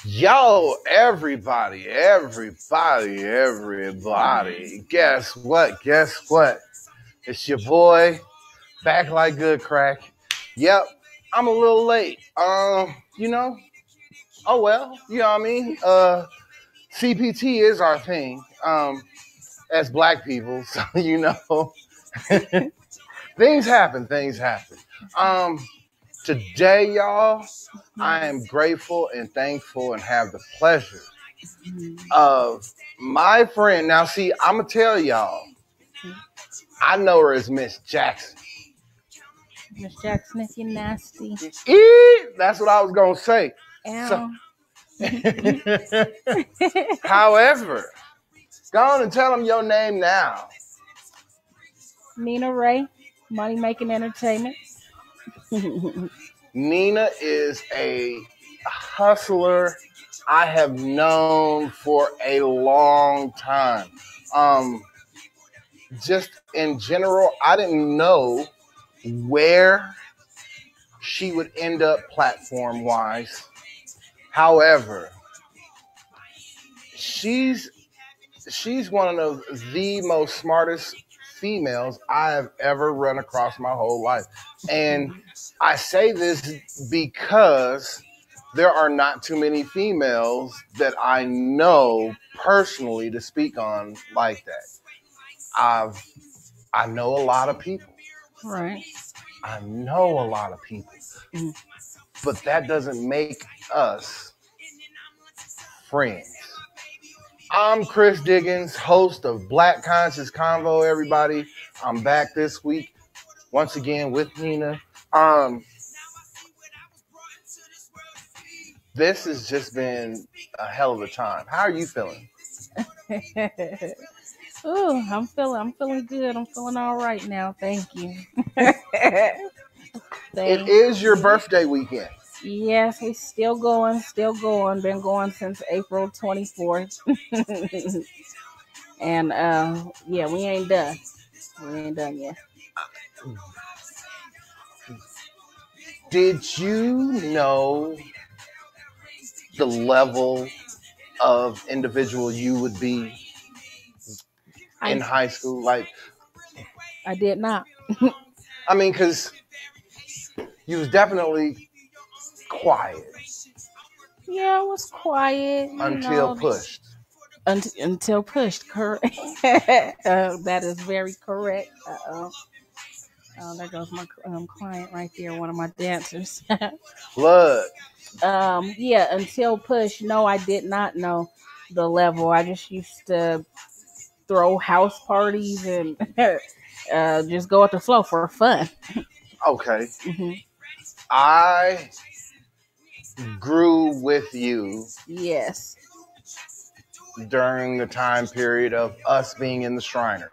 Yo, everybody. Guess what? It's your boy, back like good crack. Yep, I'm a little late. Oh well, you know what I mean? CPT is our thing, as black people, so things happen. Today, y'all, I am grateful and thankful and have the pleasure of my friend. Now, see, I'm going to tell y'all, I know her as Miss Jackson. Miss Jackson, if you're nasty. That's what I was going to say. So, however, go on and tell them your name now. Nina Ray, Money Making Entertainment. Nina is a hustler I have known for a long time. Just in general, I didn't know where she would end up platform-wise. However, she's one of the most smartest females I have ever run across my whole life. And I say this because there are not too many females that I know personally to speak on like that. I know a lot of people. Right. I know a lot of people. But that doesn't make us friends. I'm Chris Diggins, host of Black Conscious Convo, everybody. I'm back this week once again with Nina. This has just been a hell of a time. How are you feeling? Ooh, I'm feeling good. I'm feeling all right now. Thank you. It is your birthday weekend. Yes, we're still going. Been going since April 24th. And yeah, we ain't done. Yet. Did you know the level of individual you would be in high school? Like, I did not. I mean, because you was definitely quiet. Yeah, I was quiet. Until pushed. Until pushed, correct. That is very correct. Oh, there goes my client right there, one of my dancers. Look. Yeah, until push. No, I did not know the level. I just used to throw house parties and just go with the flow for fun. Okay. Mm-hmm. I grew with you. Yes. During the time period of us being in the Shriners.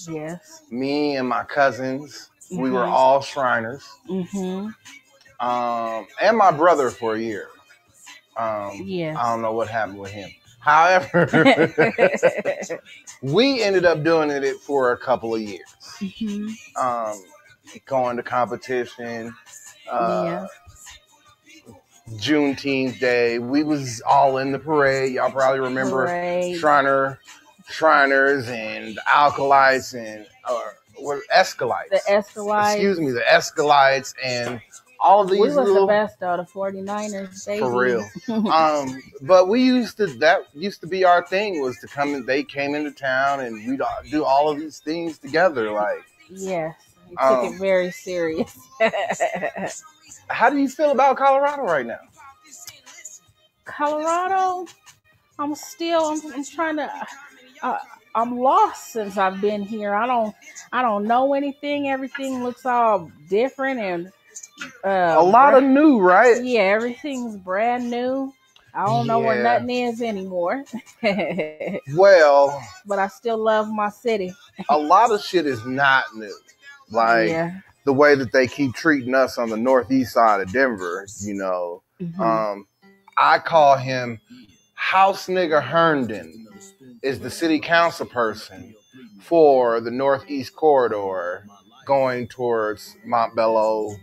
Yes. Me and my cousins, we were all Shriners. Mm-hmm. And my brother for a year. Yes. I don't know what happened with him. However, we ended up doing it for a couple of years. Mm-hmm. Going to competition. Yeah. Juneteenth Day, we was all in the parade. Y'all probably remember Shriners and Alkalites and what Escalites. The Escalites. Excuse me, the Escalites and all of these. We was the best though, the 49ers, baby. For real. But that used to be our thing, was to come in. They came into town and we'd do all of these things together. Like, yes, we took it very serious. How do you feel about Colorado right now? Colorado, I'm trying to. I'm lost since I've been here. I don't know anything. Everything looks all different and a lot of new, right? Yeah, everything's brand new. I don't know where nothing is anymore. Well, but I still love my city. A lot of shit is not new. Like the way that they keep treating us on the northeast side of Denver, Mm-hmm. I call him House Nigga Herndon, is the city council person for the northeast corridor going towards Montbello,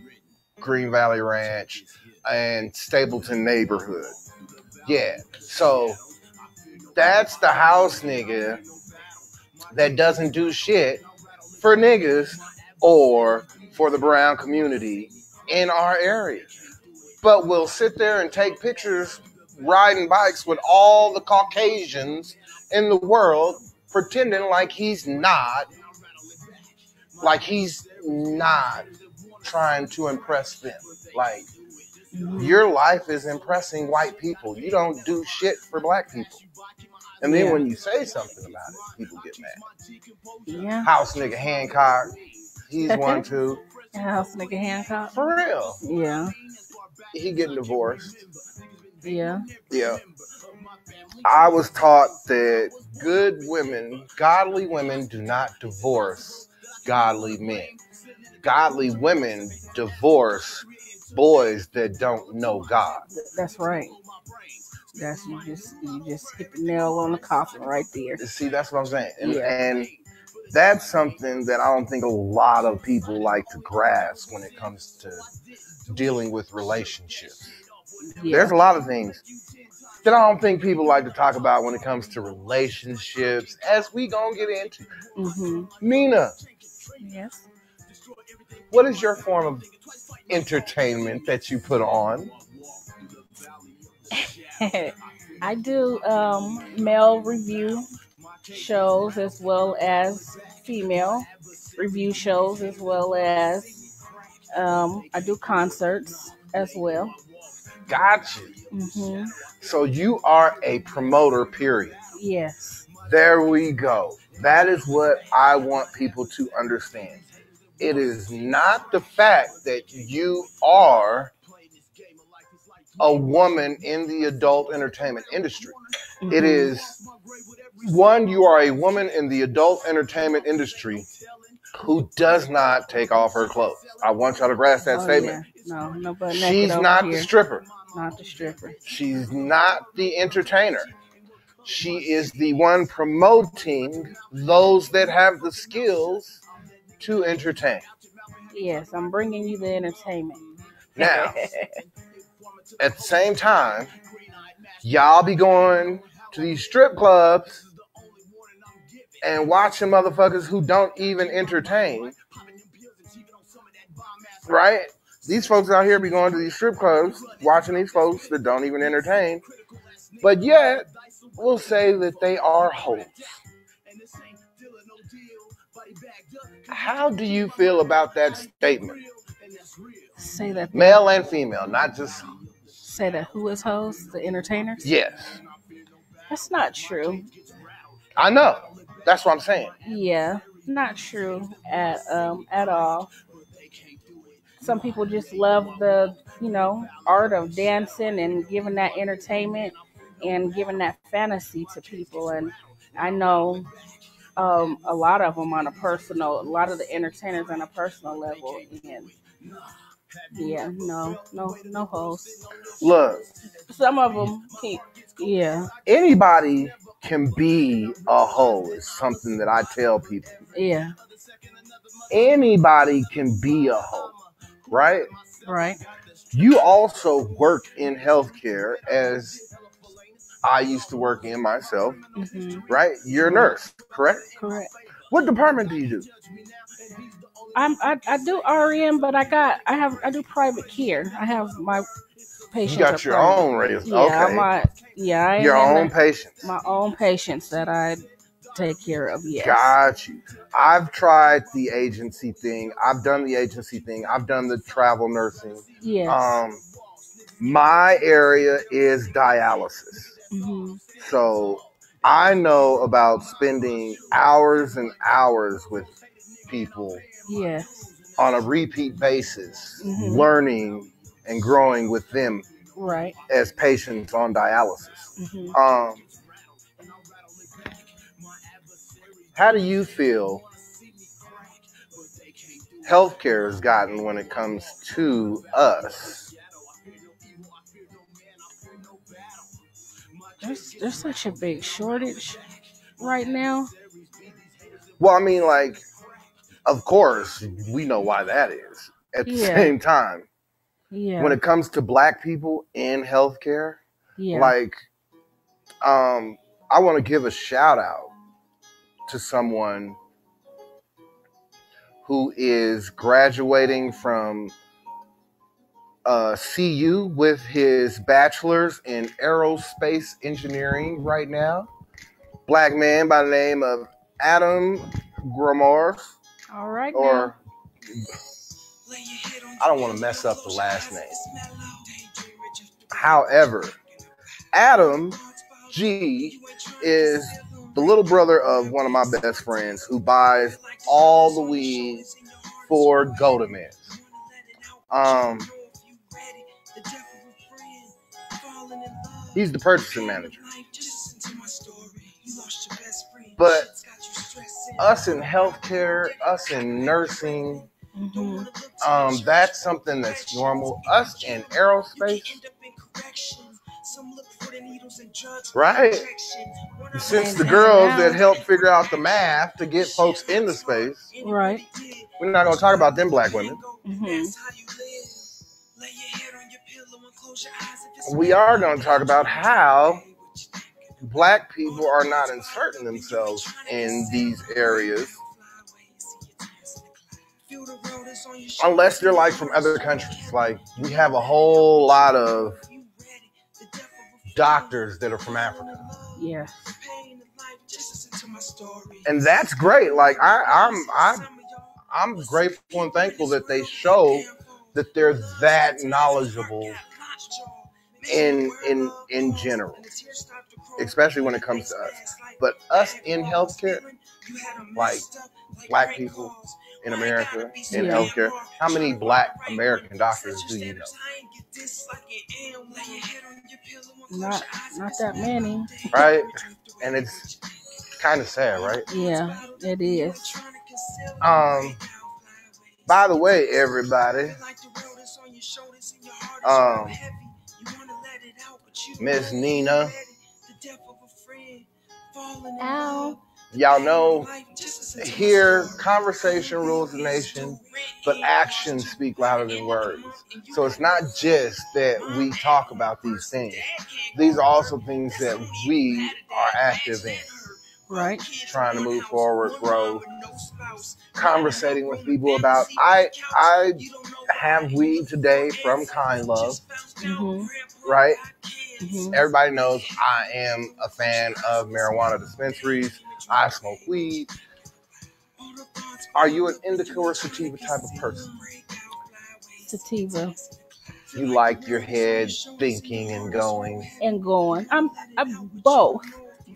Green Valley Ranch, and Stapleton neighborhood. Yeah. So that's the house nigga that doesn't do shit for niggas or for the brown community in our area. But we'll sit there and take pictures riding bikes with all the Caucasians in the world, pretending like he's not trying to impress them. Like, your life is impressing white people. You don't do shit for black people. And then when you say something about it, people get mad. Yeah. House nigga Hancock, he's one too. House nigga Hancock. For real. Yeah. He getting divorced. Yeah. Yeah. I was taught that good women, godly women, do not divorce godly men. Godly women divorce boys that don't know God. That's right. You just hit the nail on the coffin right there. See, that's what I'm saying. And that's something that I don't think a lot of people like to grasp when it comes to dealing with relationships. Yeah. There's a lot of things that I don't think people like to talk about when it comes to relationships, as we gonna get into. Mm-hmm. Nina. Yes. What is your form of entertainment that you put on? I do male review shows as well as female review shows, as well as I do concerts as well. Got you. Mm-hmm. So you are a promoter, period. Yes. There we go. That is what I want people to understand. It is not the fact that you are a woman in the adult entertainment industry. Mm-hmm. It is, one, you are a woman in the adult entertainment industry who does not take off her clothes. I want y'all to grasp that statement. Yeah. No, but she's not the stripper. Not the stripper. She's not the entertainer. She is the one promoting those that have the skills to entertain. Yes, I'm bringing you the entertainment. Now, at the same time, y'all be going to these strip clubs and watching motherfuckers who don't even entertain. Right? These folks out here be going to these strip clubs, watching these folks that don't even entertain, but yet we'll say that they are hoes. How do you feel about that statement? Say that male and female, not just say that who is hoes? The entertainers? Yes. That's not true. I know. That's what I'm saying. Yeah, not true at all. Some people just love the, art of dancing and giving that entertainment and giving that fantasy to people. And I know a lot of them a lot of the entertainers on a personal level. And yeah, no hoes. Look. Some of them, yeah. Anybody can be a hoe is something that I tell people. Yeah. Anybody can be a hoe. Right? Right. You also work in healthcare, as I used to work in myself. Mm-hmm. Right? You're a nurse, correct? Correct. What department do you do? I do RN, but I do private care. I have my patients. You got your own race. Yeah, okay. I your own patients. My own patients that I take care of. Yes. Got you. I've tried the agency thing. I've done the agency thing. I've done the travel nursing. Yes. My area is dialysis. Mm-hmm. So I know about spending hours and hours with people. Yes. On a repeat basis, mm-hmm. learning and growing with them. Right. As patients on dialysis. Mm-hmm. How do you feel healthcare has gotten when it comes to us? There's such a big shortage right now. Well, I mean, like, of course, we know why that is. At the same time, when it comes to black people in healthcare, Yeah. Like, I want to give a shout out to someone who is graduating from CU with his bachelor's in aerospace engineering right now. Black man by the name of Adam Gromars. All right. Or I don't want to mess up the last name. However, Adam G is the little brother of one of my best friends who buys all the weed for Golden Man. He's the purchasing manager. But us in healthcare, us in nursing, that's something that's normal. Us in aerospace, right? Since the girls that help figure out the math to get folks into space, right? We're not going to talk about them black women. We are going to talk about how black people are not inserting themselves in these areas unless they're like from other countries. Like, we have a whole lot of doctors that are from Africa. Yeah. And that's great. Like, I'm grateful and thankful that they show that they're that knowledgeable in general, especially when it comes to us. But us in healthcare, like black people in America in healthcare, how many black American doctors do you know? Not that many. Right? And it's kind of sad, right? Yeah, it is. By the way, everybody, Miss Nina, ow. Y'all know, here, conversation rules the nation, but actions speak louder than words. So it's not just that we talk about these things. These are also things that we are active in. Right. Trying to move forward, grow, conversating with people about. I have weed today from Kyngg Love, right? Everybody knows I am a fan of marijuana dispensaries. I smoke weed. Are you an indica or sativa type of person? Sativa. You like your head thinking and going? I'm both.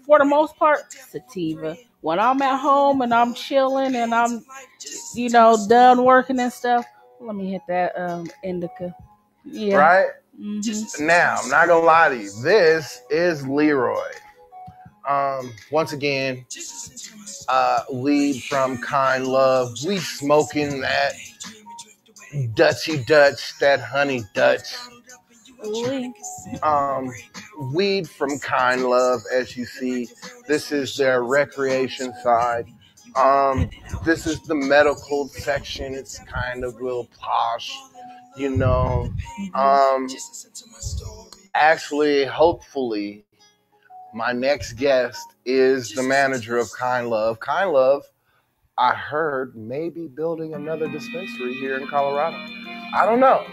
For the most part, sativa. When I'm at home and I'm chilling and I'm, done working and stuff, let me hit that indica. Yeah. Right? Now, I'm not going to lie to you. This is Leroy. Once again, weed from Kyngg Love. We smoking that Dutchy Dutch, that honey Dutch. Weed from Kyngg Love, as you see. This is their recreation side. This is the medical section. It's kind of real posh, Actually, hopefully, my next guest is the manager of Kyngg Love. Kyngg Love, I heard, may be building another dispensary here in Colorado. I don't know.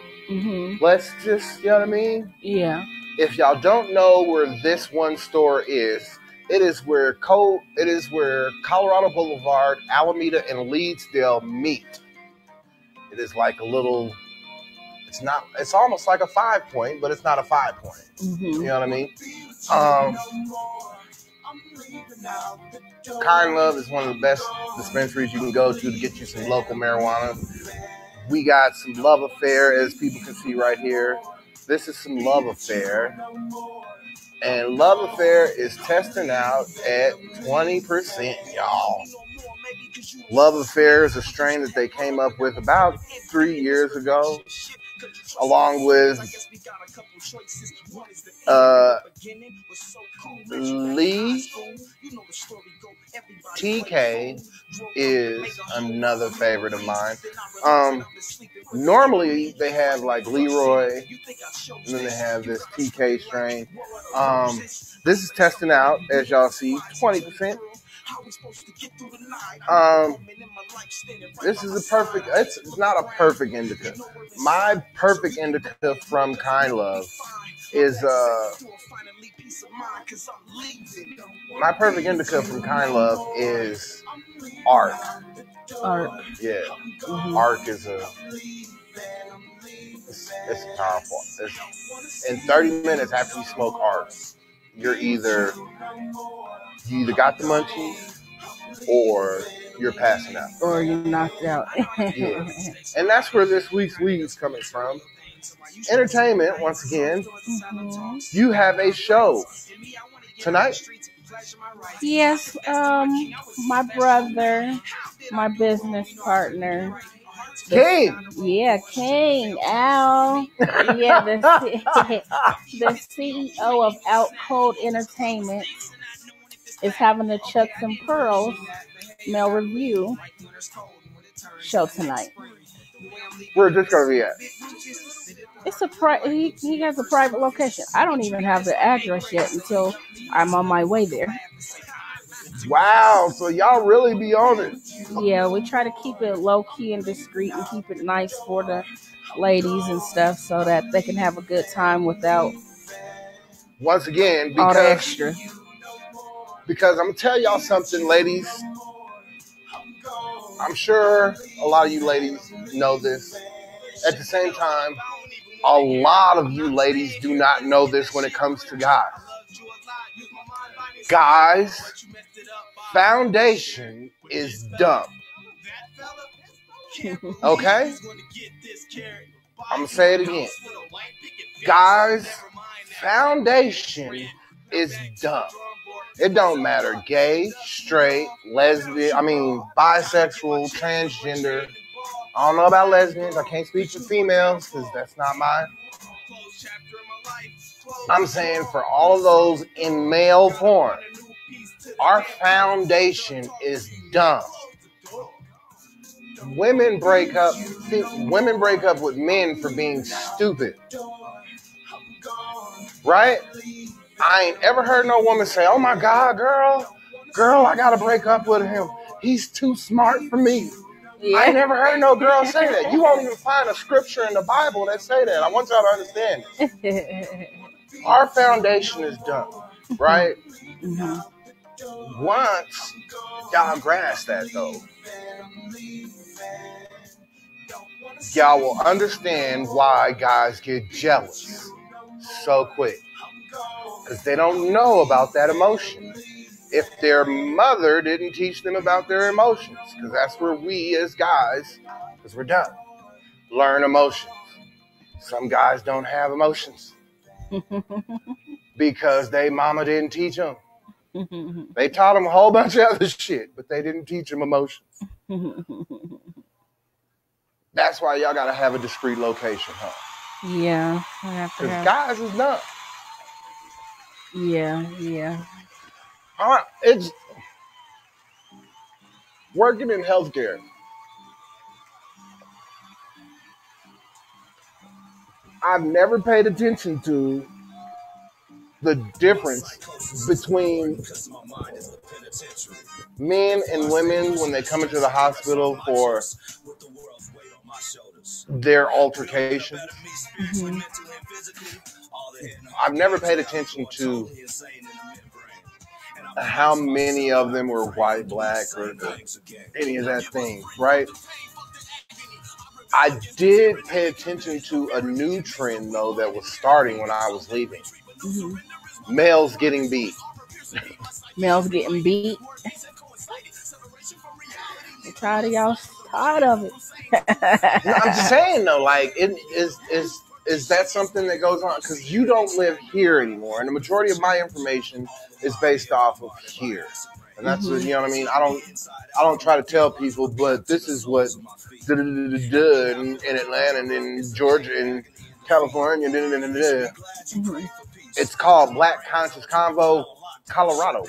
Let's just, you know what I mean? Yeah. If y'all don't know where this one store is, it is where Colorado Boulevard, Alameda, and Leedsdale meet. It is like a little, it's almost like a 5 point, but it's not a 5 point. You know what I mean? Kyngg Love is one of the best dispensaries you can go to get you some local marijuana. We got some Love Affair, as people can see right here. This is some Love Affair. And Love Affair is testing out at 20%, y'all. Love Affair is a strain that they came up with about 3 years ago. along with Lee. TK is another favorite of mine. Normally they have like Leroy, and then they have this TK strain. This is testing out, as y'all see, 20%. This is a perfect, it's not a perfect indica. My perfect indica from Kyngg is my perfect indica from Kyngg is Arc. Arc. Yeah. Mm-hmm. Arc is it's powerful. In 30 minutes after you smoke Arc, you either got the munchies or you're passing out. Or you're knocked out. Yeah. And that's where this week's weed is coming from. Entertainment, once again. Mm-hmm. You have a show tonight? Yes, my brother, my business partner, Kyngg. Yeah, Kyngg, Al. Yeah, the CEO of Out Cold Entertainment is having the Chucks and Pearls male review show tonight. Where's this going to be at? It's he has a private location. I don't even have the address yet until I'm on my way there. Wow, so y'all really be on it. Yeah, we try to keep it low key and discreet and keep it nice for the ladies and stuff so that they can have a good time without once again all the extra. Because I'm gonna tell y'all something, ladies. I'm sure a lot of you ladies know this. At the same time, a lot of you ladies do not know this when it comes to guys. Guys, foundation is dumb. Okay? I'm going to say it again. Guys, foundation is dumb. It don't matter. Gay, straight, lesbian, bisexual, transgender. I don't know about lesbians. I can't speak for females because that's not mine. I'm saying for all of those in male form, our foundation is dumb. Women break up with men for being stupid. Right? I ain't ever heard no woman say, "Oh my God, girl, I gotta break up with him. He's too smart for me." Yeah. I ain't never heard no girl say that. You won't even find a scripture in the Bible that say that. I want y'all to understand it. Our foundation is dumb, right? Mm-hmm. Once y'all grasp that, though, y'all will understand why guys get jealous so quick. Because they don't know about that emotion. If their mother didn't teach them about their emotions, because that's where we as guys, because we're dumb, learn emotions. Some guys don't have emotions because they mama didn't teach them. They taught them a whole bunch of other shit, but they didn't teach them emotions. That's why y'all got to have a discreet location, huh? Yeah. Because guys is dumb. Yeah. It's working in healthcare. I've never paid attention to the difference between men and women when they come into the hospital for their altercations. Mm-hmm. I've never paid attention to how many of them were white, black, or any of that thing, right? I did pay attention to a new trend, though, that was starting when I was leaving. Mm-hmm. Males getting beat. Males getting beat? I'm tired of y'all. Tired of it. No, I'm just saying, though, like, is that something that goes on? Because you don't live here anymore, and the majority of my information is based off of here. And that's what, you know what I mean? I don't try to tell people, but this is what in Atlanta and in Georgia and California. It's called Black Conscious Convo, Colorado.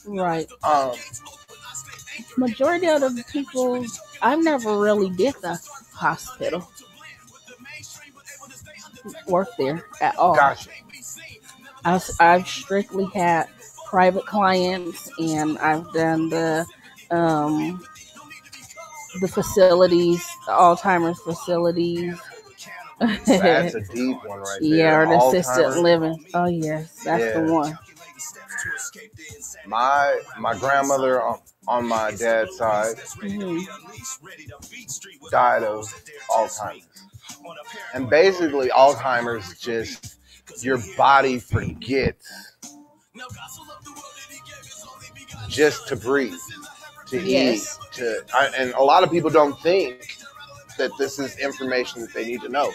Right. Majority of the people, I never really did the hospital work there at all. Gotcha. I've strictly had private clients, and I've done the facilities, the Alzheimer's facilities. That's a deep one right there. Yeah, or the assisted living. Oh yes, that's the one. My grandmother on my dad's side died of Alzheimer's. And basically Alzheimer's just your body forgets just to breathe, to eat, and a lot of people don't think that this is information that they need to know.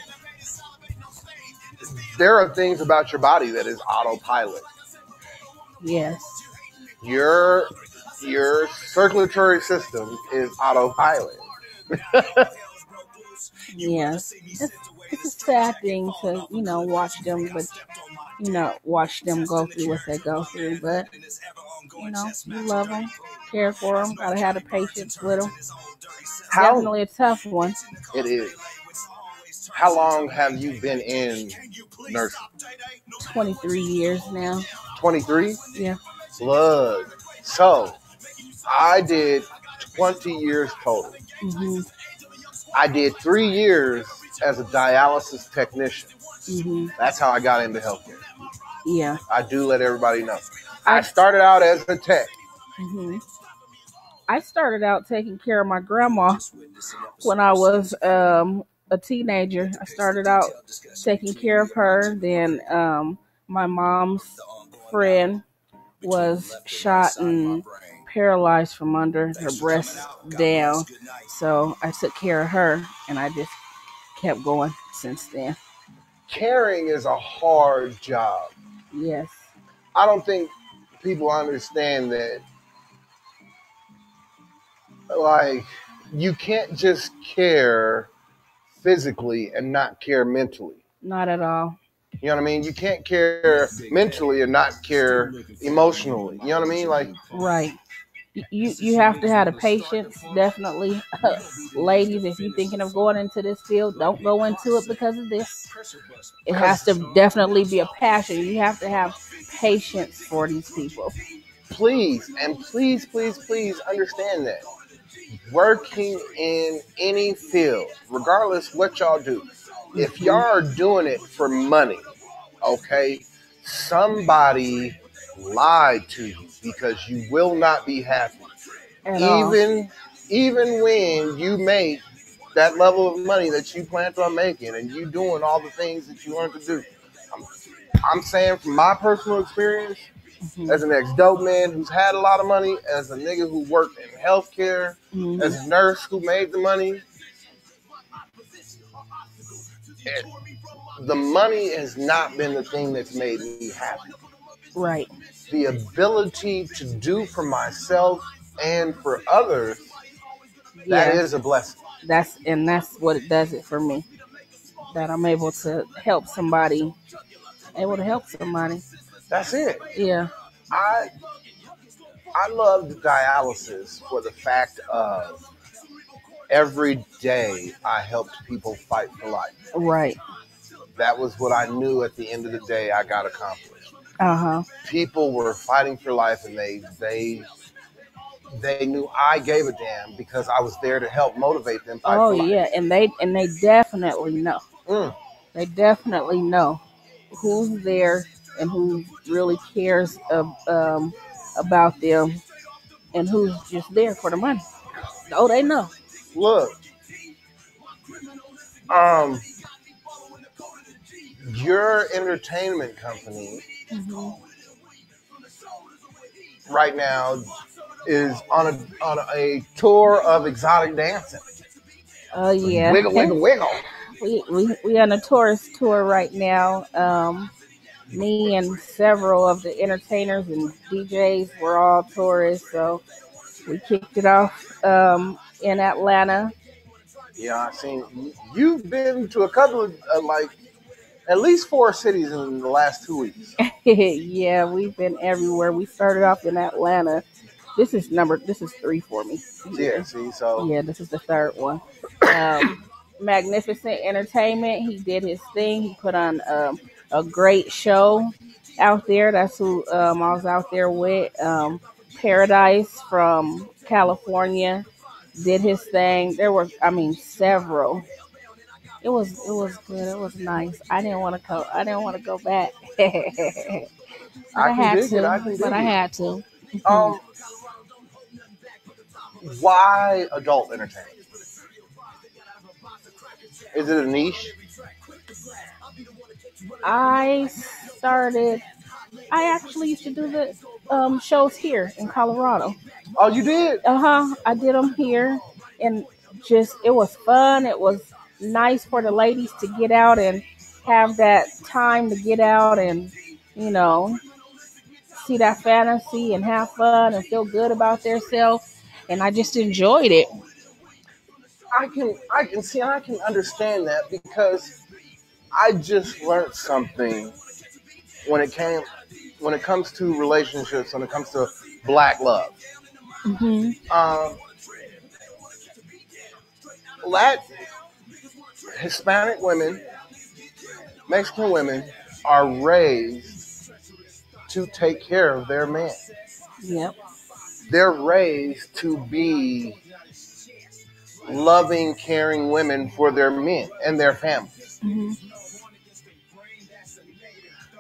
There are things about your body that is autopilot. Yes. Your circulatory system is autopilot. Yes. It's a sad thing to, watch them, but, watch them go through what they go through. But, you love them, care for them, gotta have the patience with them. Definitely a tough one. It is. How long have you been in nursing? 23 years now. 23? Yeah. Blood. So, I did 20 years total. Mm-hmm. I did 3 years as a dialysis technician. Mm-hmm. That's how I got into healthcare. Yeah. I do let everybody know. I started out as a tech. Mm-hmm. I started out taking care of my grandma when I was a teenager. I started out taking care of her. Then my mom's friend was shot and paralyzed from under her breast down. So I took care of her, and I just kept going since then. Caring is a hard job. Yes. I don't think people understand that. Like, you can't just care physically and not care mentally. Not at all. You know what I mean? You can't care mentally and not care emotionally. You know what I mean? Like, right. You have to have the patience, definitely. Ladies, if you're thinking of going into this field, don't go into it because of this. It has to definitely be a passion. You have to have patience for these people. Please, and please understand that. Working in any field, regardless what y'all do, if y'all are doing it for money, okay, somebody lied to you because you will not be happy. Even when you make that level of money that you planned on making and you doing all the things that you want to do. I'm saying from my personal experience, as an ex-dope man who's had a lot of money, as a nigga who worked in healthcare, as a nurse who made the money, the money has not been the thing that's made me happy. Right. The ability to do for myself and for others, that is a blessing. That's what it does it for me. That I'm able to help somebody. That's it. Yeah. I love dialysis for the fact of every day I helped people fight for life. Right. That was what I knew at the end of the day I got accomplished. Uh-huh. People were fighting for life, and they knew I gave a damn because I was there to help motivate them fight for life. Oh yeah, and they definitely know. They definitely know who's there and who really cares about them and who's just there for the money. Oh, they know. Look, your entertainment company right now is on a tour of exotic dancing. Oh yeah. Wiggle, wiggle, wiggle. We on a tourist tour right now. Me and several of the entertainers and DJs were all tourists, so we kicked it off in Atlanta. Yeah, I seen you've been to a couple of like at least 4 cities in the last 2 weeks. Yeah, we've been everywhere. We started off in Atlanta. This is 3 for me. Yeah, see, so yeah, this is the third one. Magnificent Entertainment. He did his thing. He put on a great show out there. That's who I was out there with. Paradise from California did his thing. There were, several. It was good. It was nice. I didn't want to go. I didn't want to go back. I can dig it. I can dig but it. I had to. Why adult entertainment? Is it a niche? I actually used to do the shows here in Colorado. Oh, you did? I did them here, and it was fun. It was nice for the ladies to get out and have that time to get out and, see that fantasy and have fun and feel good about themselves. And I just enjoyed it. I can understand that because I just learned something when it comes to relationships, when it comes to black love. Hispanic women, Mexican women are raised to take care of their men. Yep. They're raised to be loving, caring women for their men and their families.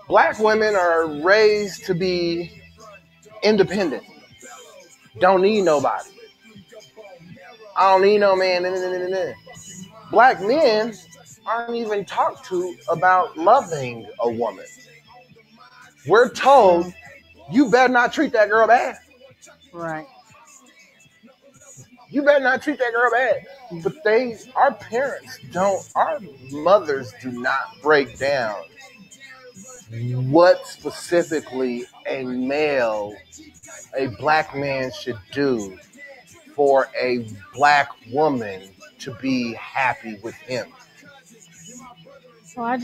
Black women are raised to be independent. Don't need nobody. I don't need no man. Black men aren't even talked to about loving a woman. We're told, you better not treat that girl bad. Right. You better not treat that girl bad. But our mothers do not break down what specifically a black man should do for a black woman to be happy with him. So I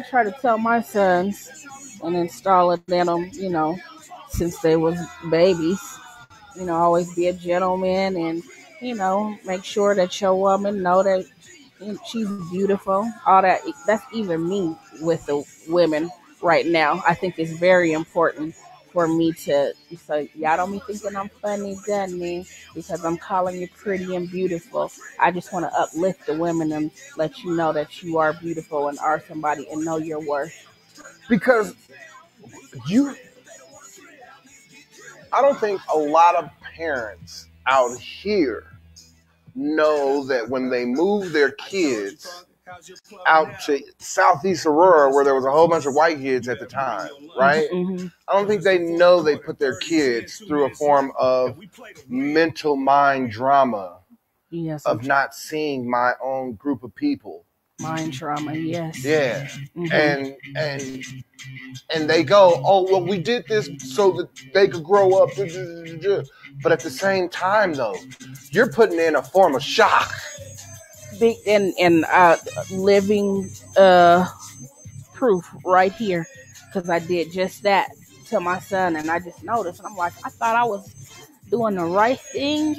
try to tell my sons and install it in them, since they was babies. Always be a gentleman and, make sure that your woman know that she's beautiful. All that. That's even me with the women right now. I think it's very important for me to say, y'all don't be thinking I'm funny, gunny, because I'm calling you pretty and beautiful. I just want to uplift the women and let you know that you are beautiful and are somebody and know your worth. Because I don't think a lot of parents out here know that when they move their kids out to Southeast Aurora, where there was a whole bunch of white kids at the time, right? Mm-hmm. I don't think they know they put their kids through a form of mental mind drama of not seeing my own group of people. Mind trauma, yes. Yeah. Mm-hmm. And they go, oh, well, we did this so that they could grow up. But at the same time, though, you're putting in a form of shock. Big and living proof right here, because I did just that to my son, and I just noticed, and I'm like, I thought I was doing the right thing,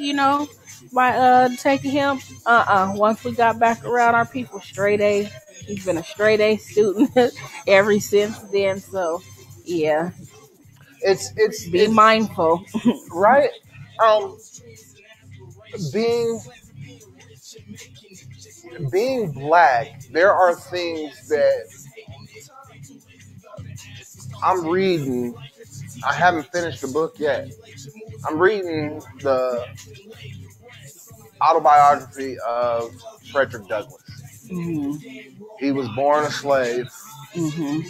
by taking him. Once we got back around our people, straight A. He's been a straight A student ever since then. So, yeah, it's mindful, right? Being black, there are things that I'm reading. I haven't finished the book yet. I'm reading the autobiography of Frederick Douglass. Mm-hmm. He was born a slave. Mm-hmm.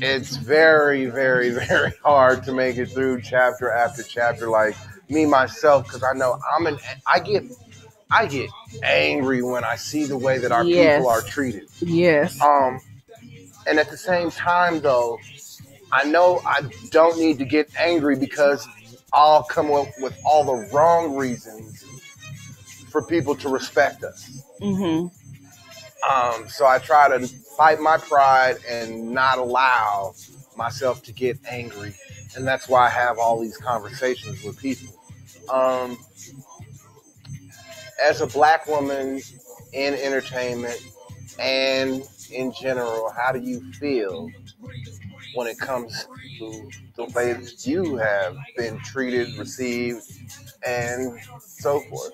It's very, very, very hard to make it through chapter after chapter, like me myself, because I know I get angry when I see the way that our people are treated. Yes. And at the same time, though, I know I don't need to get angry because I'll come up with all the wrong reasons for people to respect us. Mm-hmm. So I try to fight my pride and not allow myself to get angry. And that's why I have all these conversations with people. As a black woman in entertainment and in general, how do you feel when it comes to the way that you have been treated, received, and so forth?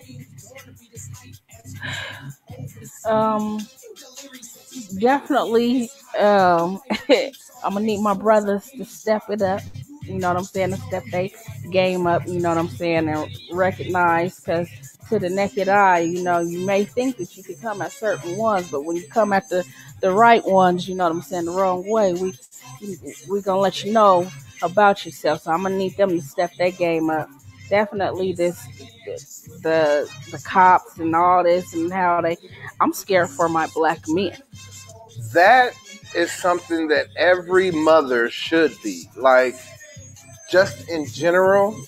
Definitely, I'm gonna need my brothers to step it up. You know what I'm saying? To step their game up. You know what I'm saying? And recognize, because to the naked eye, you know, you may think that you could come at certain ones, but when you come at the right ones, you know what I'm saying, the wrong way, we gonna let you know about yourself. So I'm gonna need them to step their game up. Definitely, the cops and all this and how I'm scared for my black men. That is something that every mother should be. Like, just in general,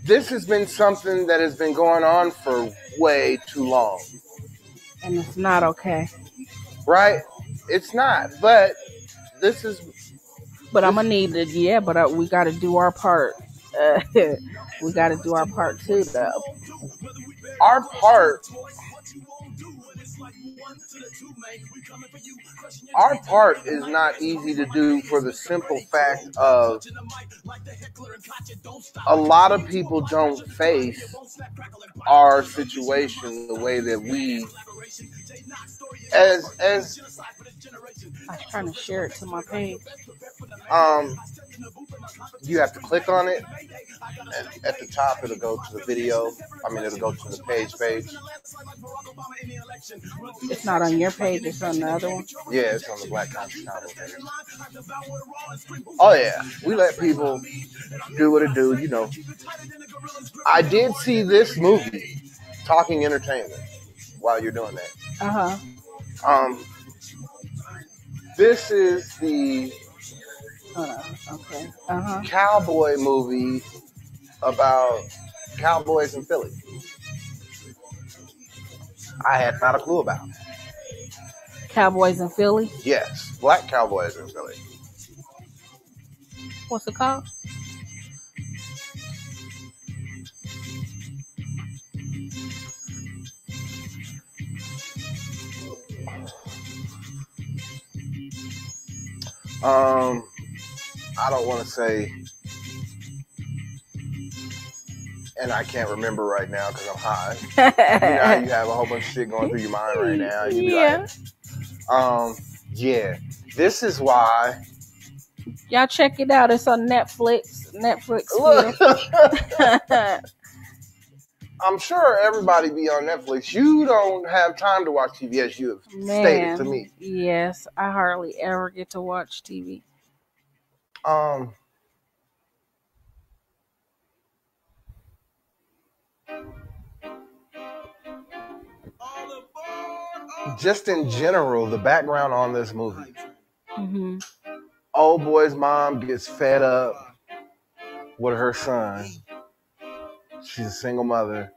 this has been something that has been going on for way too long. And it's not okay. Right? It's not. But this is... But I'm going to need it, but we got to do our part. We got to do our part too, though. Our part is not easy to do for the simple fact of a lot of people don't face our situation the way that we as I was trying to share it to my page. You have to click on it, and at the top it'll go to the video. It'll go to the page. It's not on your page, it's on the other one? Yeah, it's on the Black Conscious Convo page. Oh yeah, we let people do what it do, you know. I did see this movie, Talking Entertainment, while you're doing that. This is the cowboy movie about cowboys in Philly. I had not a clue about. Cowboys in Philly? Yes, black cowboys in Philly. What's it called? I don't want to say, and I can't remember right now because I'm high. You know how you have a whole bunch of shit going through your mind right now. You be like, yeah, this is why. Y'all check it out. It's on Netflix. I'm sure everybody be on Netflix. You don't have time to watch TV, as you have stated to me. Yes, I hardly ever get to watch TV. Just in general, the background on this movie. Old boy's mom gets fed up with her son. She's a single mother.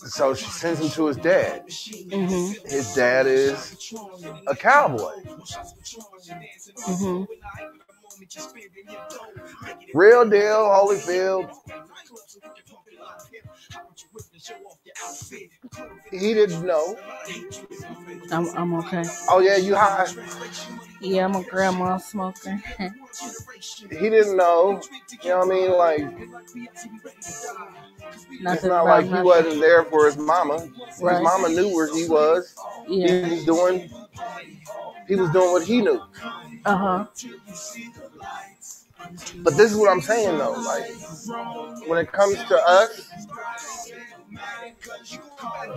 So she sends him to his dad. His dad is a cowboy. Real deal, Holyfield. He didn't know. I'm okay. Oh yeah, you high? Yeah, I'm a grandma smoker. He didn't know. You know what I mean? Like, it's not like he wasn't there for his mama. Right. His mama knew where he was. Yeah. He was doing what he knew. But this is what I'm saying though. Like, when it comes to us,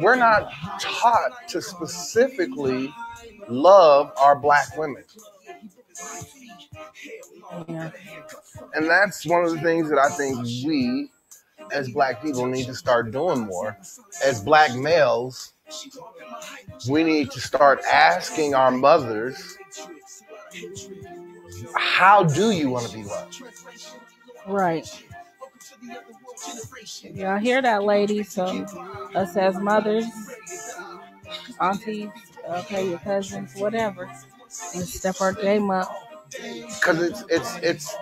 we're not taught to specifically love our black women. Yeah. And that's one of the things that I think we as black people, need to start doing more. As black males, we need to start asking our mothers, how do you want to be loved? Right. Y'all hear that, ladies? So us as mothers, aunties, okay, your cousins, whatever, and step our game up. Because it's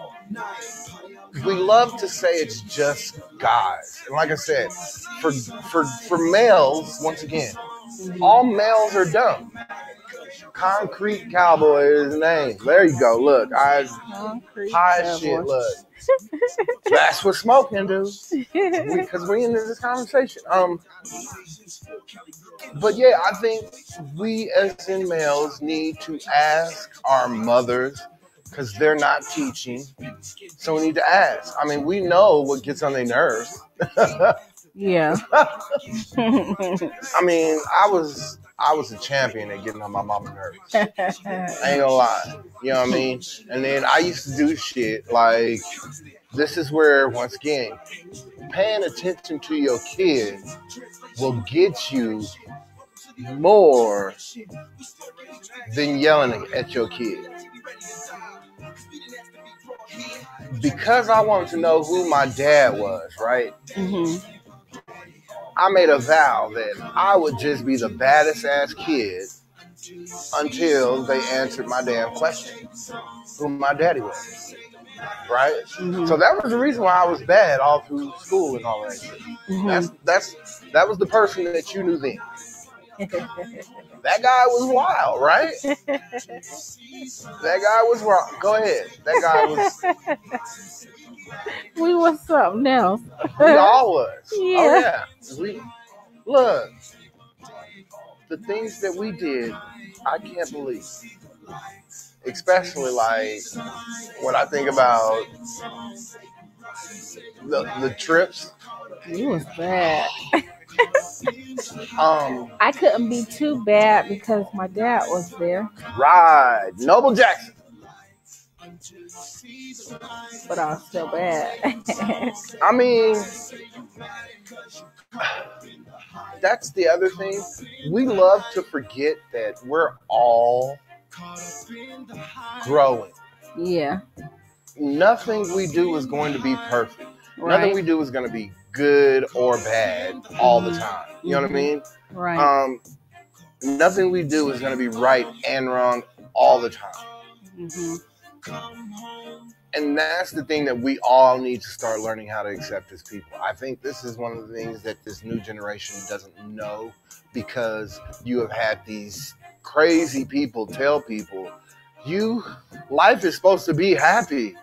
we love to say it's just guys. And like I said, for males, once again, all males are dumb. Concrete Cowboy is his name. There you go. Look, high as shit. Look, that's what smoking do. Because we into this conversation. But yeah, I think we as in males need to ask our mothers, because they're not teaching. So we need to ask. I mean, we know what gets on their nerves. Yeah. I mean, I was a champion at getting on my mama's nerves. I ain't gonna lie. You know what I mean? And then I used to do shit like, this is where, once again, paying attention to your kid will get you more than yelling at your kid. Because I wanted to know who my dad was, right? Mm-hmm. I made a vow that I would just be the baddest ass kid until they answered my damn question, who my daddy was, right? Mm-hmm. So that was the reason why I was bad all through school and all that shit. Mm-hmm. That was the person that you knew then. That guy was wild, right? That guy was wild. Go ahead. That guy was. We was something else. We all was. Yeah. Oh yeah. Look, the things that we did, I can't believe. Especially like when I think about the trips. You was bad. I couldn't be too bad because my dad was there. Right. Noble Jackson. But I was still bad. I mean, that's the other thing. We love to forget that we're all growing. Yeah. Nothing we do is going to be perfect. Right. Nothing we do is going to be good or bad all the time. You know what I mean? Right. Nothing we do is going to be right and wrong all the time. Mm-hmm. And that's the thing that we all need to start learning how to accept as people. I think this is one of the things that this new generation doesn't know, because you have had these crazy people tell people, life is supposed to be happy.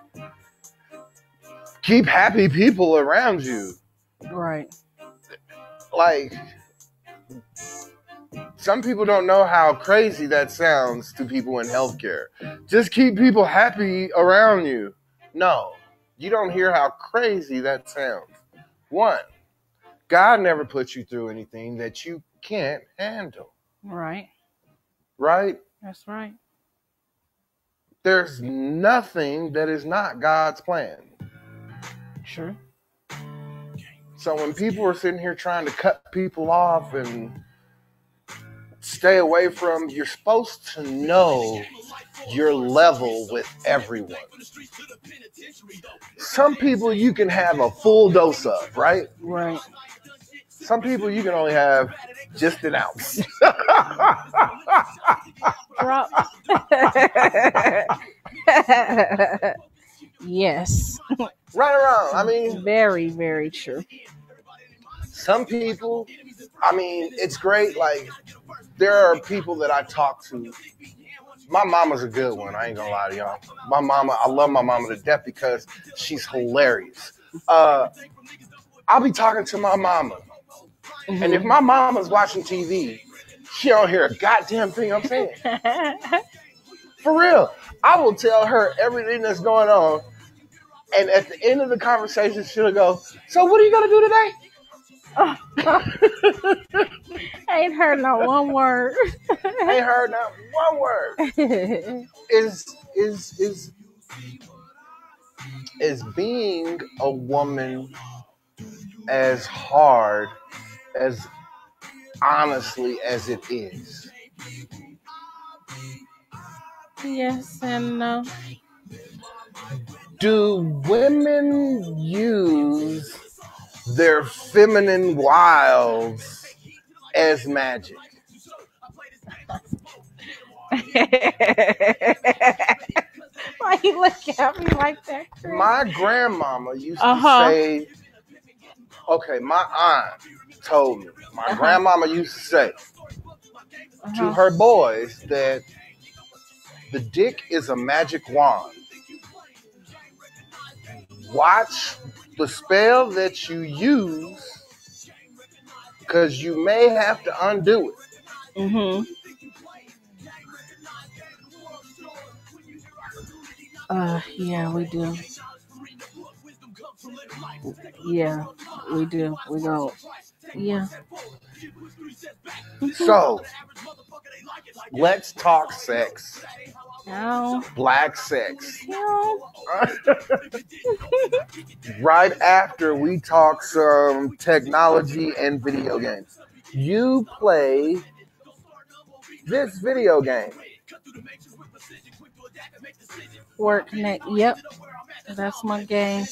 Keep happy people around you. Right. Like, some people don't know how crazy that sounds to people in healthcare. Just keep people happy around you. No, you don't hear how crazy that sounds. One, God never put you through anything that you can't handle. Right. Right? That's right. There's nothing that is not God's plan. Sure. So when people are sitting here trying to cut people off and stay away from, you're supposed to know your level with everyone. Some people you can have a full dose of, right? Right. Some people you can only have just an ounce. Drop. Yes. Right around. I mean, very, very true. Some people, I mean, it's great. Like, there are people that I talk to. My mama's a good one. I ain't gonna lie to y'all. My mama, I love my mama to death because she's hilarious. I'll be talking to my mama. Mm-hmm. And if my mama's watching TV, she don't hear a goddamn thing I'm saying. For real. I will tell her everything that's going on. And at the end of the conversation, she'll go, so what are you going to do today? I ain't heard not one word. Ain't heard not one word. Is being a woman as hard as honestly as it is. Yes and no. Do women use their feminine wiles as magic? Why you look at me like that, Chris? My grandmama used to say, okay, my aunt told me, my grandmama used to say to her boys that the dick is a magic wand. Watch the spell that you use, because you may have to undo it. Mm-hmm. Yeah, we do. Yeah, we do. We go. Yeah. So, let's talk sex. No. Black sex. No. Right after we talk some technology and video games. You play this video game. Word Connect. Yep. That's my game.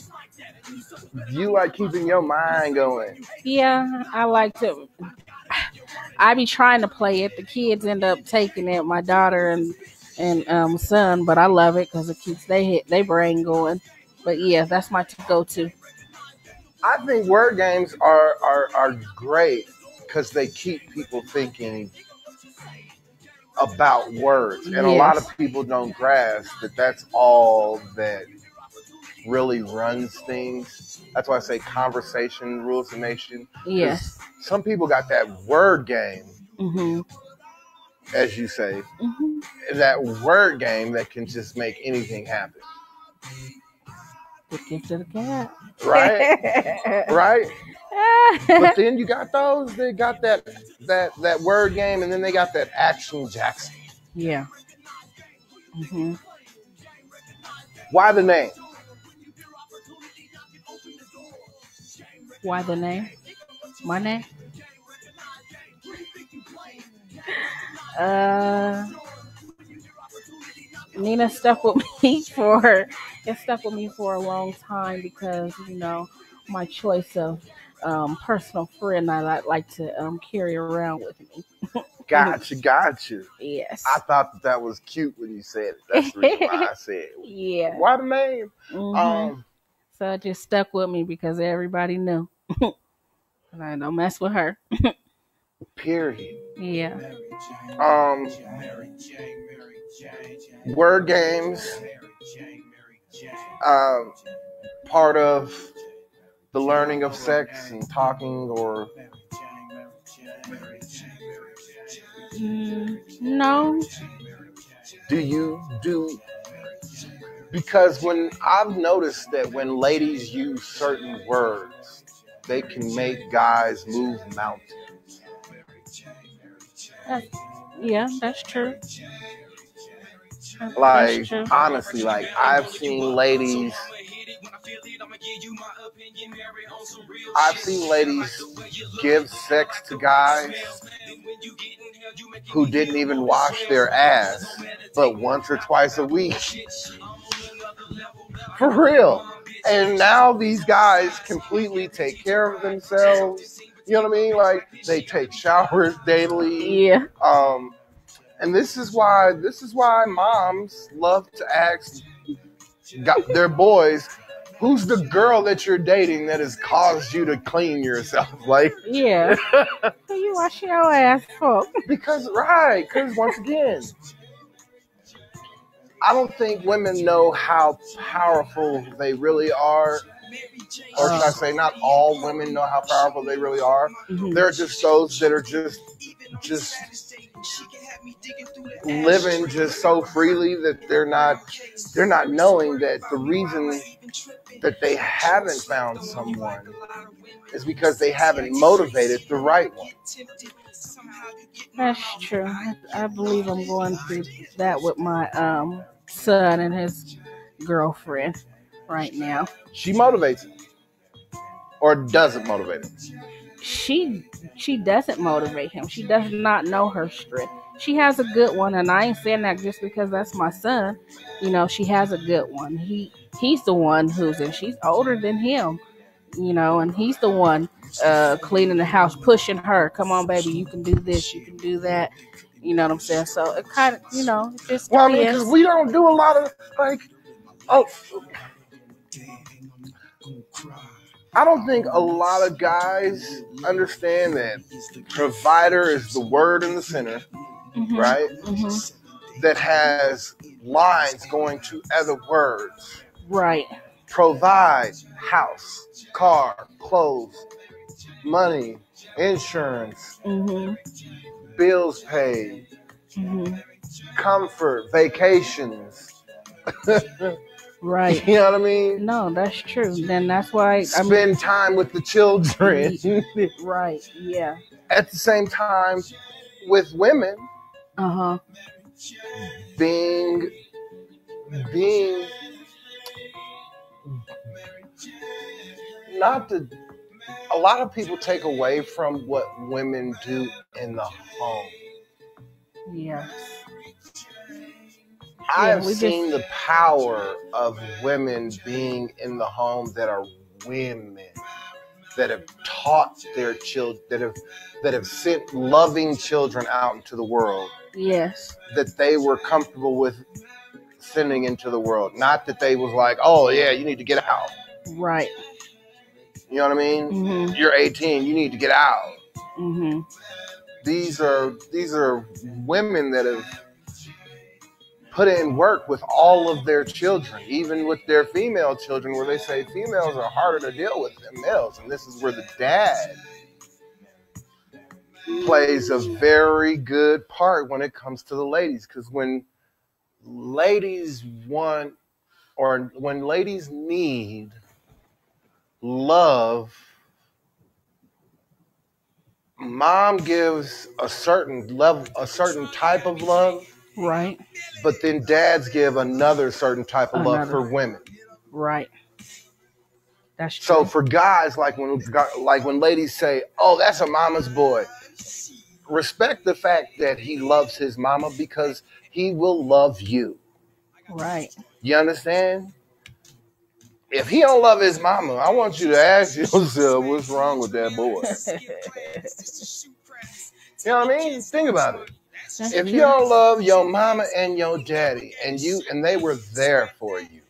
You like keeping your mind going. Yeah, I like to. I be trying to play it. The kids end up taking it. My daughter and son, but I love it because it keeps they brain going. But yeah, that's my go-to. I think word games are great because they keep people thinking about words, and a lot of people don't grasp that that's all that really runs things. That's why I say conversation rules the nation. Yes. Some people got that word game, mm-hmm. as you say, mm-hmm. that word game that can just make anything happen. The gift of the cat. Right? Right? But then you got those that got that word game, and then they got that Action Jackson. Yeah. Mm-hmm. Why the name? Why the name? My name? Nina stuck with me for a long time because, my choice of personal friend I like to carry around with me. Gotcha. Yes. I thought that was cute when you said it. That's the reason why I said it. Yeah. Why the name? Mm-hmm. So it just stuck with me because everybody knew. And I don't mess with her. Period. Yeah. Word games. Part of the learning of sex and talking, or no. Because when I've noticed that when ladies use certain words, they can make guys move mountains. Yeah, that's true. Like, honestly, like I've seen ladies give sex to guys who didn't even wash their ass, but once or twice a week. For real. And now these guys completely take care of themselves. You know what I mean? Like, they take showers daily. Yeah. And this is why moms love to ask their boys, who's the girl that you're dating that has caused you to clean yourself? Like, yeah. Who you wash your ass for? Because once again, I don't think women know how powerful they really are. Or should I say, not all women know how powerful they really are. Mm-hmm. There are just those that are just living just so freely that they're not knowing that the reason that they haven't found someone is because they haven't motivated the right one. That's true. I believe I'm going through that with my son and his girlfriend right now. She motivates him. or does it motivate him? She doesn't motivate him. She does not know her strength. She has a good one, and I ain't saying that just because that's my son. You know, she has a good one. He's the one and she's older than him. You know, and he's the one cleaning the house, pushing her. Come on, baby, you can do this, you can do that. You know what I'm saying? So it kind of, you know, it just well, I mean, because we don't do a lot of I don't think a lot of guys understand that provider is the word in the center, right? Mm-hmm. That has lines going to other words. Right. Provide, house, car, clothes, money, insurance, bills paid, comfort, vacations. Right. You know what I mean? No, that's true. Then that's why spend time with the children. Right. Yeah. At the same time, with women, being not the. A lot of people take away from what women do in the home. Yes. I have seen the power of women being in the home that are women, that have taught their children, that have sent loving children out into the world. Yes. That they were comfortable with sending into the world. Not that they was like, oh yeah, you need to get out. Right. You know what I mean? Mm-hmm. You're 18, you need to get out. Mm-hmm. These are women that have put in work with all of their children, even with their female children, where they say females are harder to deal with than males. And this is where the dad plays a very good part when it comes to the ladies. Because when ladies want, or when ladies need love, mom gives a certain level, a certain type of love. Right. But then dads give another certain type of love for women. Right. That's true. So for guys, like when ladies say, oh, that's a mama's boy, respect the fact that he loves his mama, because he will love you. Right. You understand? If he don't love his mama, I want you to ask yourself, what's wrong with that boy? You know what I mean? Think about it. That's if true. You don't love your mama and your daddy, and they were there for you,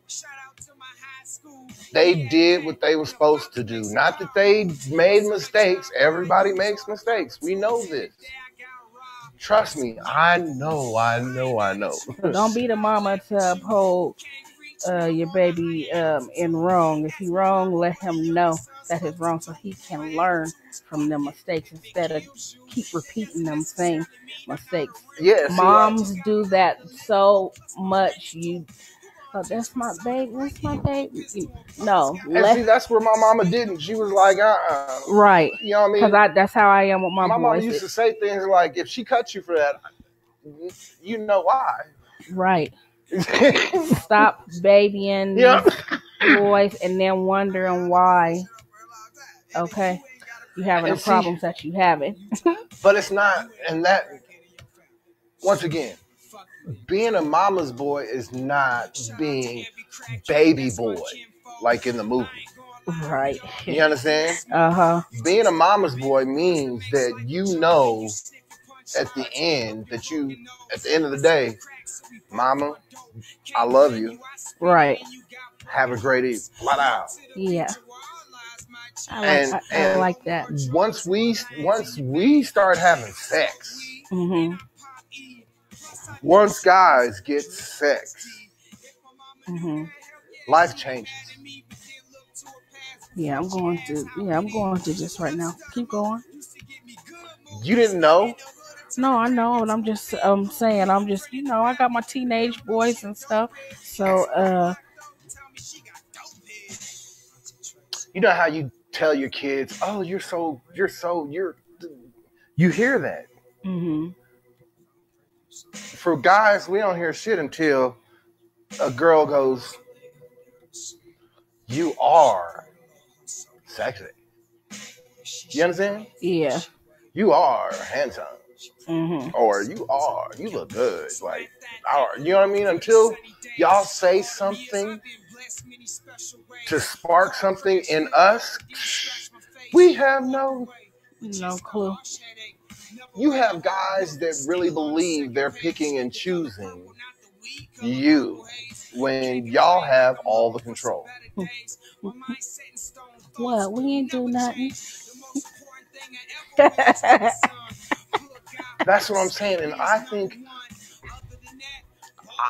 they did what they were supposed to do. Not that they made mistakes. Everybody makes mistakes. We know this. Trust me, I know. So don't be the mama to uphold your baby in wrong. If he's wrong, let him know that he's wrong so he can learn from them mistakes instead of keep repeating them same mistakes. Yes, moms do that so much. That's my baby. That's my baby. No, see, that's where my mama didn't. She was like, right. You know what I mean? Because that's how I am with my boys. My mama used to say things like, if she cuts you for that, you know why. Right. Stop babying boys and then wondering why. Okay, you having the problems that you having. But it's not, and that, once again, being a mama's boy is not being baby boy like in the movie. Right. You understand? Being a mama's boy means that you know at the end of the day, mama, I love you. Right. Have a great evening. Flat out. Yeah. I like that. Once we start having sex, once guys get sex, life changes. Yeah, I'm going to just right now. Keep going. You didn't know? No, I know, and I'm just saying, I got my teenage boys and stuff. So you know how you tell your kids, oh, you hear that. For guys, we don't hear shit until a girl goes, you are sexy. You understand? Yeah. You are handsome. Or you look good. Like, you know what I mean? Until y'all say something to spark something in us, we have no clue. You have guys that really believe they're picking and choosing you when y'all have all the control. What? We ain't do nothing. That's what I'm saying. And I think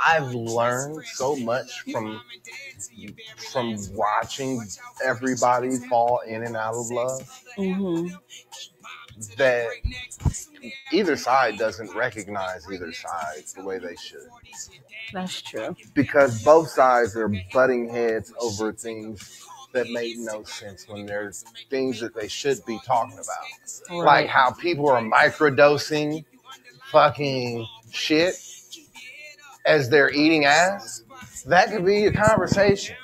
I've learned so much from watching everybody fall in and out of love that either side doesn't recognize either side the way they should. That's true. Because both sides are butting heads over things that make no sense when there's things that they should be talking about. Right. Like how people are microdosing fucking shit as they're eating ass. That could be a conversation.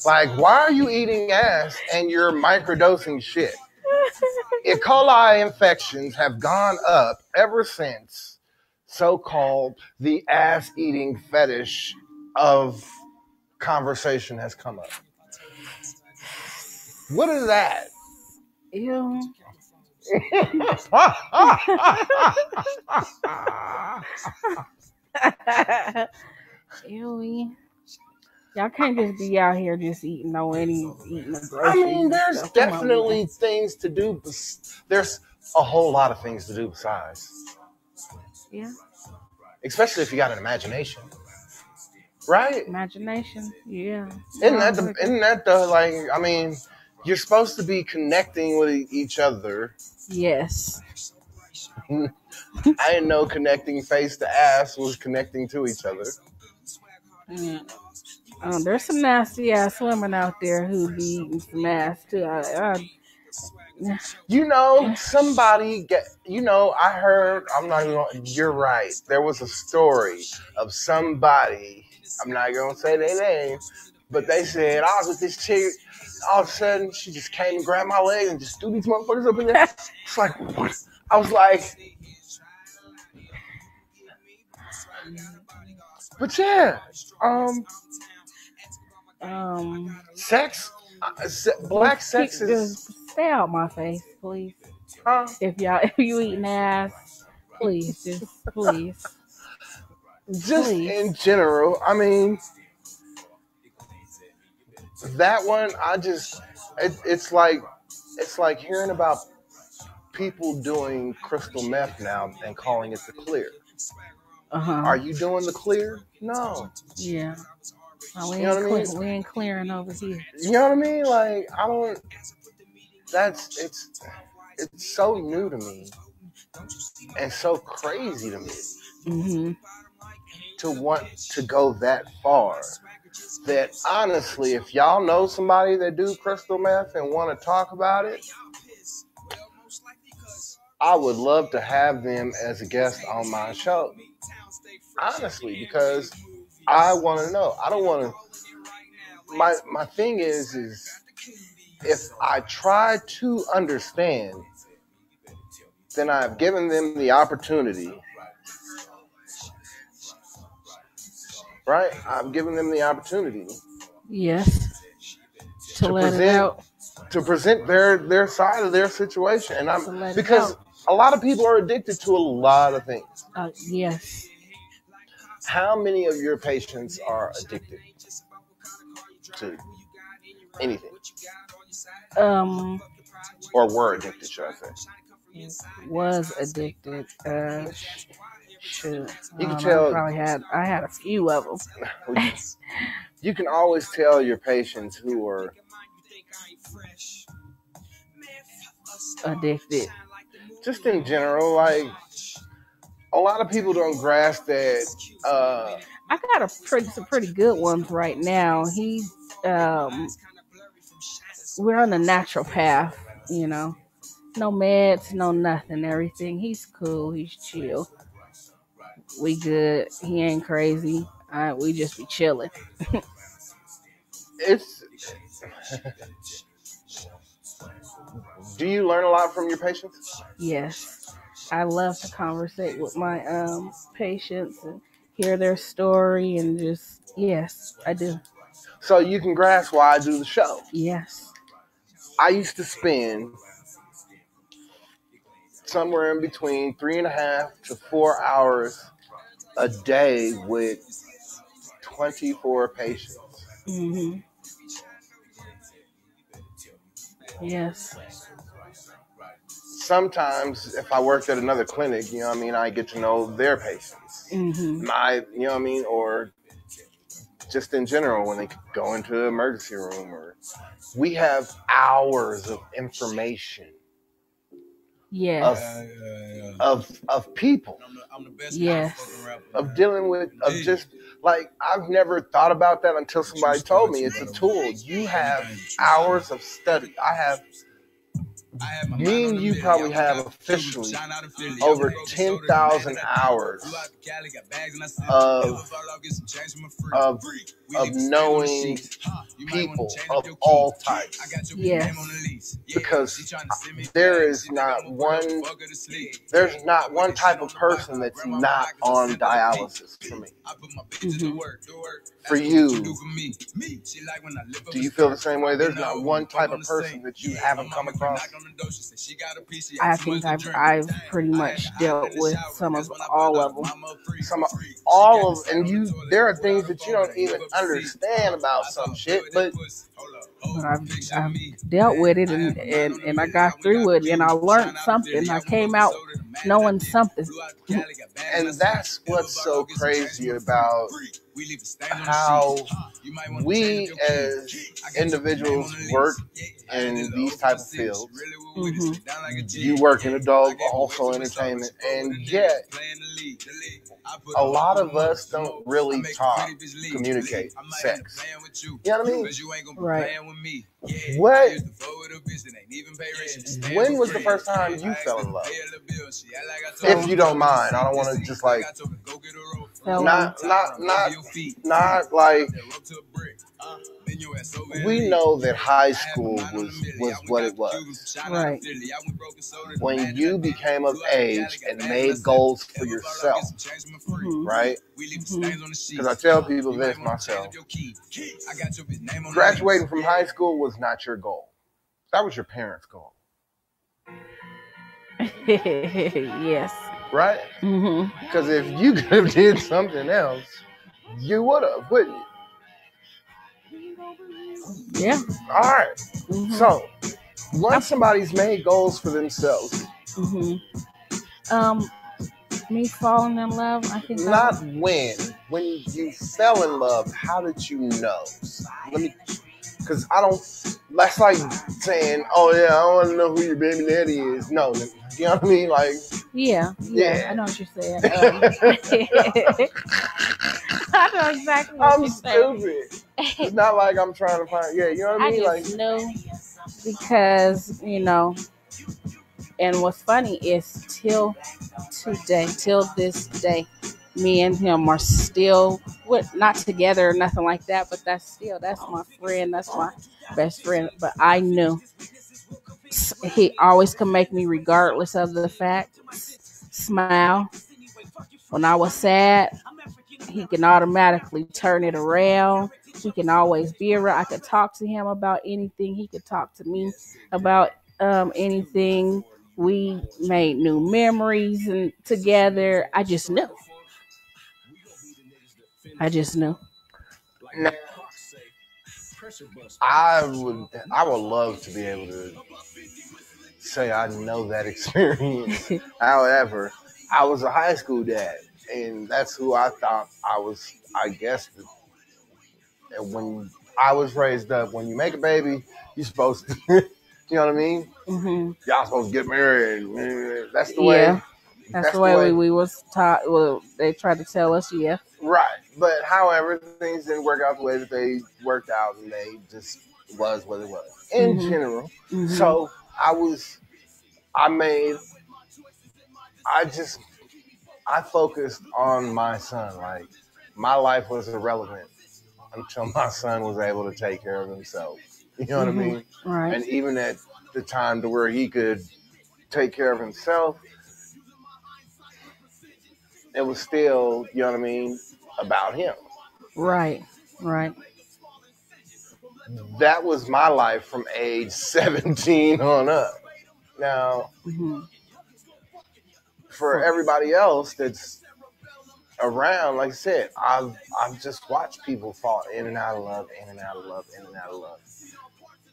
Like, why are you eating ass and you're microdosing shit? E. coli infections have gone up ever since so-called the ass-eating fetish of conversation has come up. What is that? Ew. Ew. Y'all can't just be out here just eating the groceries. I mean, there's definitely things to do. There's a whole lot of things to do besides. Yeah. Especially if you got an imagination. Right? Imagination, yeah. Isn't that the, like, I mean, you're supposed to be connecting with each other. Yes. I didn't know connecting face to ass was connecting to each other. There's some nasty ass women out there who be eating some ass too. Somebody I heard, you're right. There was a story of somebody, I'm not going to say their name, but they said, I was with this chick, all of a sudden, she just came and grabbed my leg and just threw these motherfuckers up in there. It's like, what? I was like, but yeah, sex, black sex is... Stay out my face, please. If you eating ass, please, please. In general, I mean, that one, it's like hearing about people doing crystal meth now and calling it the clear. Are you doing the clear? No. Yeah. No, we ain't clearing over here. You know what I mean? Like, it's so new to me and so crazy to me to want to go that far. That honestly, if y'all know somebody that do crystal meth and want to talk about it, I would love to have them as a guest on my show. Honestly, because I want to know. I don't want to. My thing is if I try to understand, then I've given them the opportunity. Right? I've given them the opportunity. Yes. To present their side of their situation. And because a lot of people are addicted to a lot of things. Yes. How many of your patients are addicted to anything? Or were addicted, should I say? Was addicted. Shoot. You can tell. I had a few of them. You can always tell your patients who are addicted. Just in general, like, a lot of people don't grasp that. I got some pretty good ones right now. We're on the natural path, no meds, no nothing, everything. He's cool, he's chill. We good. He ain't crazy. We just be chilling. Do you learn a lot from your patients? Yes. I love to conversate with my patients and hear their story and just, yes, I do. So you can grasp why I do the show. Yes. I used to spend somewhere in between 3.5 to 4 hours a day with 24 patients. Mm-hmm. Yes. Sometimes if I worked at another clinic, you know what I mean, I get to know their patients. Mm-hmm. You know what I mean? Or just in general when they go into the emergency room. Or we have hours of information. Yes. Of people. Yes. Of dealing with, of just, like, I've never thought about that until somebody told me it's a tool. You have hours of study. Me and you probably have officially over 10,000 hours of knowing people of all types. Yes. Because there's not one type of person that's not on dialysis for me. Mm-hmm. For you, do you feel the same way? There's not one type of person that you haven't come across. I think I've pretty much dealt with all of them. And there are things that you don't even understand about some shit, but I've dealt with it and I got through it and I learned something. I came out knowing something. And that's what's so crazy about how we as individuals work in these type of fields. Mm-hmm. You work in adult, also entertainment, and yet a lot of us don't really communicate sex. You know what I mean? Right. When was the first time you fell in love? If you don't mind, I don't want to just like not like. We know that high school was what it was. Right. When you became of age and made goals for yourself, Mm-hmm. right? Because I tell people this myself. Graduating from high school was not your goal. That was your parents' goal. Yes. Right? Mm-hmm. Because if you could have did something else, you would have, wouldn't you? Yeah. All right. Mm-hmm. So, once somebody's made goals for themselves, mm-hmm. Me falling in love, I think. Not when you fell in love, how did you know? Because that's like saying, oh yeah, I want to know who your baby daddy is. No, you know what I mean? Like, yeah. I know what you're saying. I know exactly what you're saying. Stupid. It's not like I'm trying to find, you know what I mean? I just know because, and what's funny is till this day, me and him are still not together or nothing like that, but that's my friend, that's my best friend. But I knew he always could make me, regardless of the fact, smile. When I was sad, he can automatically turn it around. He can always be around. I could talk to him about anything. He could talk to me about anything. We made new memories and together. I just knew. Now, I would love to be able to say I know that experience. However, I was a high school dad, and that's who I thought I was. I guess when I was raised up, when you make a baby, you're supposed to, you know what I mean? Mm-hmm. Y'all supposed to get married. That's the way. That's the way we was taught. Well, they tried to tell us, yeah. Right. But however, things didn't work out the way that they worked out, and they just was what it was in general. Mm-hmm. So I focused on my son. Like, my life was irrelevant until my son was able to take care of himself. You know what I mean? Right. And even at the time to where he could take care of himself, it was still, you know what I mean, about him. Right. That was my life from age 17 on up. Now, for everybody else that's around, like I said, I've just watched people fall in and out of love, in and out of love, in and out of love.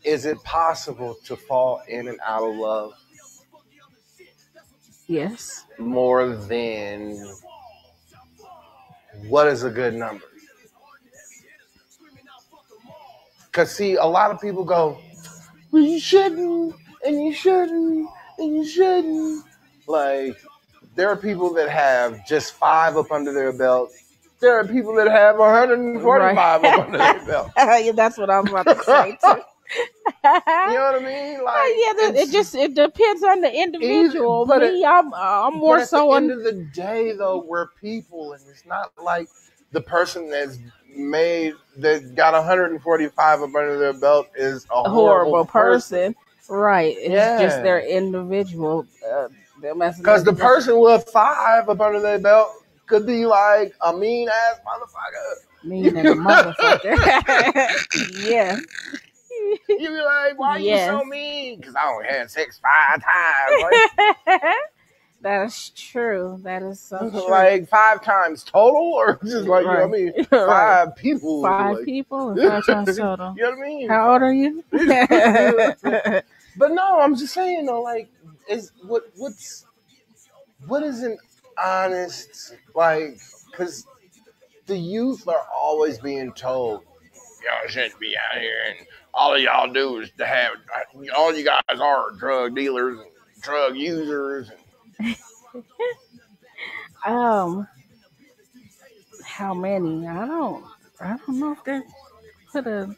Is it possible to fall in and out of love? Yes. More than what is a good number? Because, see, a lot of people go, well, you shouldn't, and you shouldn't, and you shouldn't. Like, there are people that have just 5 up under their belt. There are people that have 145 up under their belt. Yeah, that's what I was about to say, too. You know what I mean? Like, it depends on the individual. I'm more so at the end of the day, though, we're people, and it's not like the person that got 145 up under their belt is a horrible person. Right? It's just their individual. Because the person with 5 up under their belt could be like a mean ass motherfucker. Mean as a motherfucker. Yeah. You be like, why are you so mean? Because I only had sex 5 times. Right? That is true. That is so true. Like 5 times total, or just like, you know what I mean? 5 people. 5 people or 5 times total. You know what I mean? How old are you? But no, I'm just saying though, like, what is an honest, like, because the youth are always being told, y'all shouldn't be out here, and all of y'all do is to have, all you guys are drug dealers and drug users. How many? I don't know if they put a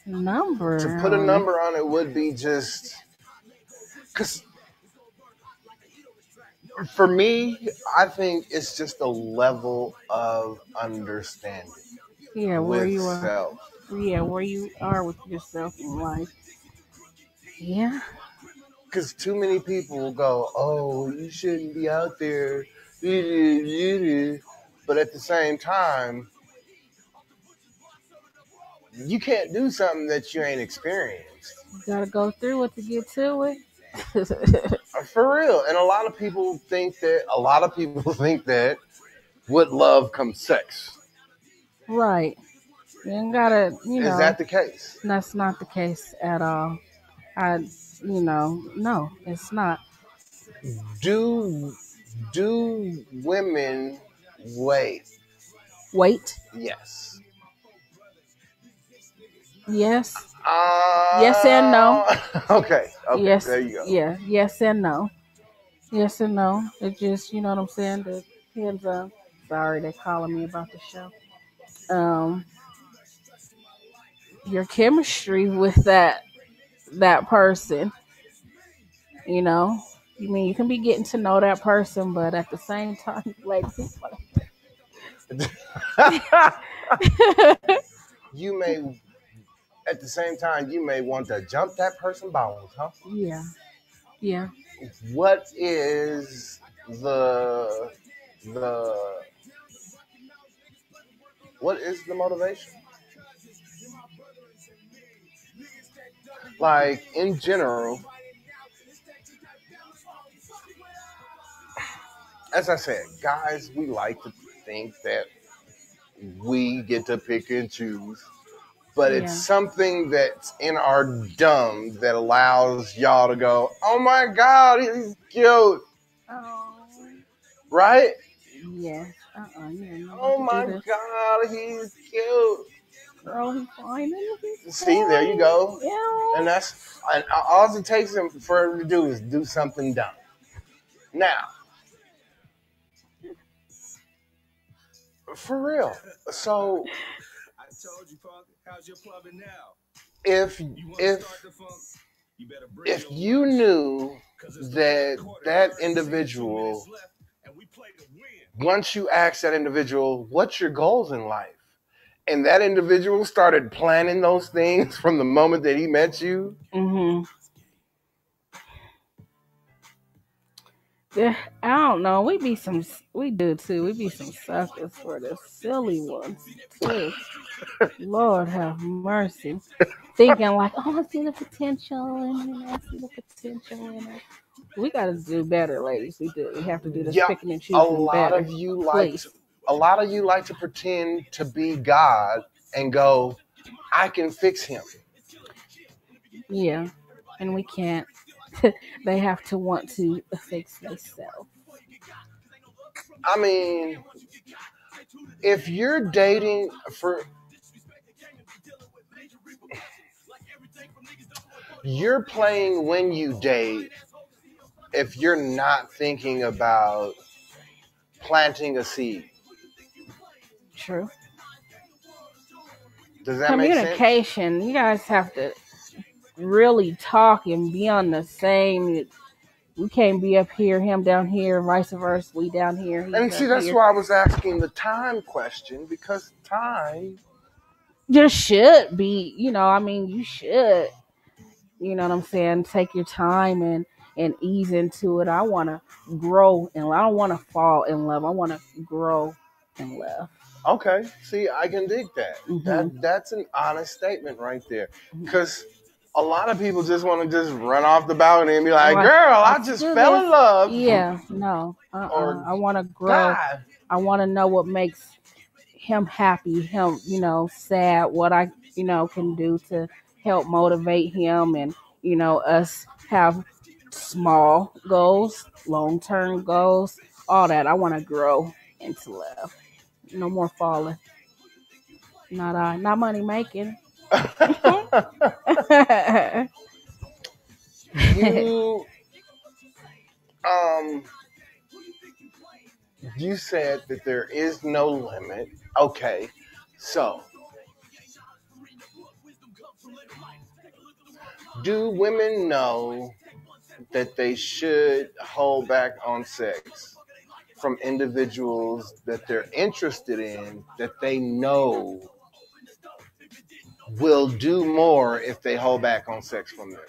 number. To put a number on it would be just, because for me, I think it's just a level of understanding. Yeah, where you are. Self. Yeah, where you are with yourself in life. Yeah. Because too many people will go, oh, you shouldn't be out there. But at the same time, you can't do something that you ain't experienced. You gotta go through it to get to it. For real. And a lot of people think that with love comes sex. Right. You ain't gotta, Is that the case? That's not the case at all. No, it's not. Do women wait? Yes. Yes. Yes and no. Okay. Yes. There you go. Yeah. Yes and no. Yes and no. It just, you know what I'm saying? Depends on. Sorry, they're calling me about the show. Your chemistry with that person. You know, you can be getting to know that person, but at the same time, like you may, at the same time, you may want to jump that person's bones, huh? Yeah. What is what is the motivation? Like, in general, as I said, guys, we like to think that we get to pick and choose, but it's something that's in our dumb that allows y'all to go, oh my God, he's cute. Oh. Right? Yeah. Oh my God, he's cute. Girl, he's fine. See, there you go. Yeah. And all it takes for him to do is do something dumb. Now, for real. So, if you knew that individual, once you ask that individual, what's your goals in life? And that individual started planning those things from the moment that he met you. Mm-hmm. I don't know. We do too. We be some suckers for the silly ones too. Lord have mercy. Thinking like, oh, I see the potential and I see the potential in it. We got to do better, ladies. We do. We have to do this picking and choosing a lot better. Of you like to pretend to be God and go, I can fix him. Yeah, and we can't. They have to want to fix themselves. I mean, if you're dating you're playing when you date if you're not thinking about planting a seed. True. Does that make sense? Communication. You guys have to really talk and be on the same. We can't be up here, him down here, vice versa. We down here. And see, that's why I was asking the time question, because time just should be, you should, you know what I'm saying, take your time and ease into it. I want to grow, and I don't want to fall in love. I want to grow in love. Okay, see, I can dig that. Mm-hmm. That's an honest statement right there. Because a lot of people just want to just run off the balcony and be like, girl, I just fell in love. Yeah, no. I want to grow. God. I want to know what makes him happy, him, sad, what I, can do to help motivate him, and, us have small goals, long-term goals, all that. I want to grow into love. No more falling. Not money making. You said that there is no limit. Okay, so do women know that they should hold back on sex from individuals that they're interested in, that they know will do more if they hold back on sex from them?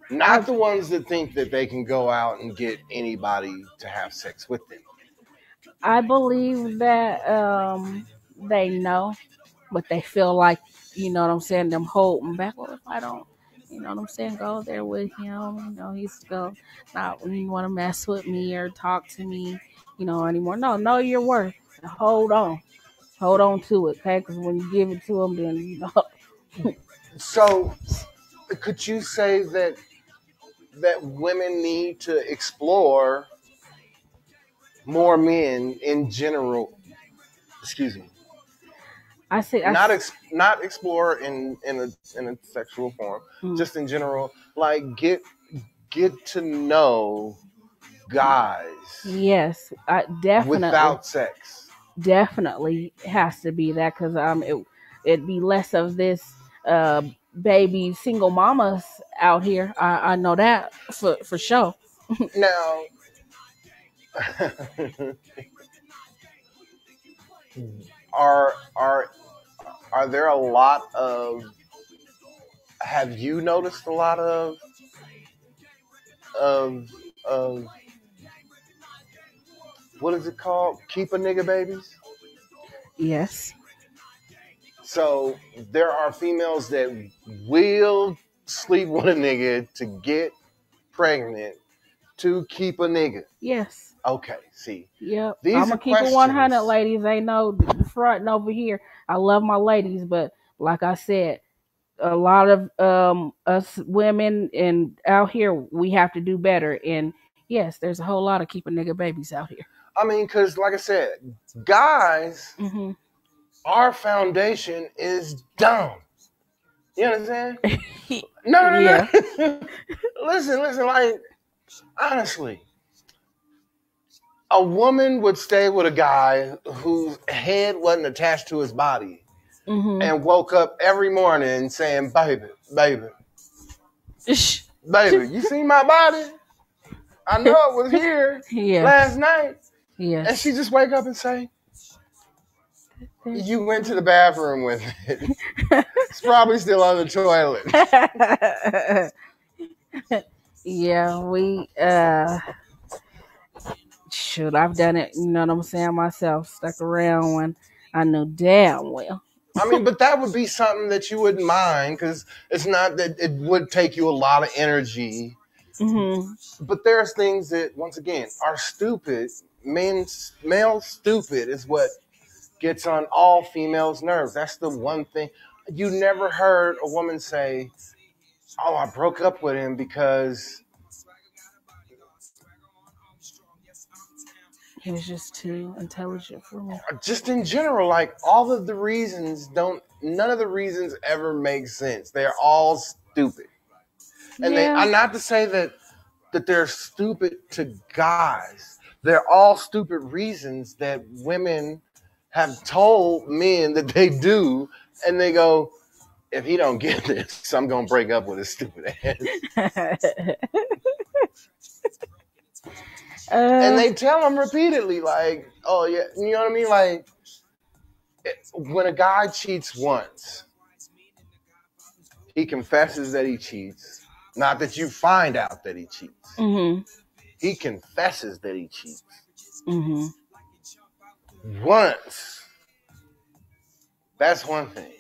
Not the ones that think that they can go out and get anybody to have sex with them. I believe that they know, but they feel like, you know what I'm saying, them holding back. Well, if I don't, you know what I'm saying, go there with him, he's still not want to mess with me or talk to me, anymore. No, know your worth. Hold on to it, okay? Because when you give it to him, then So, could you say that women need to explore more men in general? Excuse me. I say not explore in a sexual form, just in general. Like get to know guys. Yes, definitely. Without sex, definitely has to be that, because it'd be less of this baby single mamas out here. I know that for sure. Now, are there a lot of? Have you noticed a lot of what is it called? Keep a nigga babies? Yes. So there are females that will sleep with a nigga to get pregnant to keep a nigga. Yes. Okay, see. Yep. I'm going to keep it 100, ladies. Ain't no fronting over here. I love my ladies, but like I said, a lot of us women and out here, we have to do better. And yes, there's a whole lot of keep a nigga babies out here. I mean, because like I said, guys, our foundation is dumb. You understand? No. Listen, like, honestly, a woman would stay with a guy whose head wasn't attached to his body and woke up every morning saying, baby, you see my body? I know it was here last night. Yes. And she just wake up and say, you went to the bathroom with it. It's probably still on the toilet. Yeah, shoot, I've done it, you know what I'm saying, myself, stuck around when I knew damn well. I mean, but that would be something that you wouldn't mind, because it's not that it would take you a lot of energy. Mm-hmm. But there's things that, once again, are stupid. Male stupid is what gets on all females' nerves. That's the one thing. You never heard a woman say, oh, I broke up with him because he was just too intelligent for me. Just in general, like, all of the reasons none of the reasons ever make sense. They're all stupid. And they are not to say that they're stupid to guys. They're all stupid reasons that women have told men that they do, and they go, if he don't get this, I'm going to break up with his stupid ass. And they tell them repeatedly, like, oh, yeah, you know what I mean? Like, when a guy cheats once, he confesses that he cheats. Not that you find out that he cheats. Mm-hmm. He confesses that he cheats. Mm-hmm. Once. That's one thing.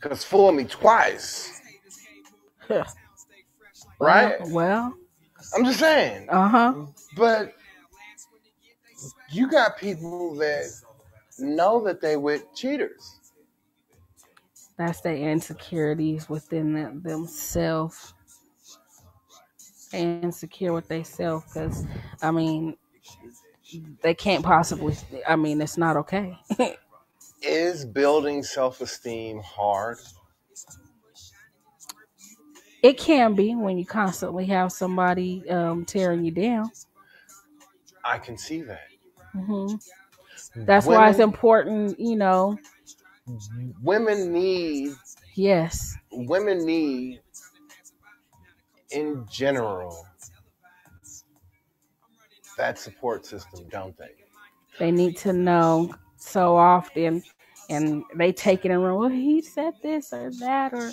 Because fool me twice. Right? Well. I'm just saying. Uh-huh. But you got people that know that they with cheaters. That's their insecurities within themselves. They're insecure with themselves because, I mean, they can't possibly, I mean, it's not okay. Is building self-esteem hard? It can be when you constantly have somebody tearing you down. I can see that. Mm-hmm. That's why it's important, you know. Women need. Yes. Women need, in general, that support system, don't they? They need to know so often, and they take it and run, well, he said this or that, or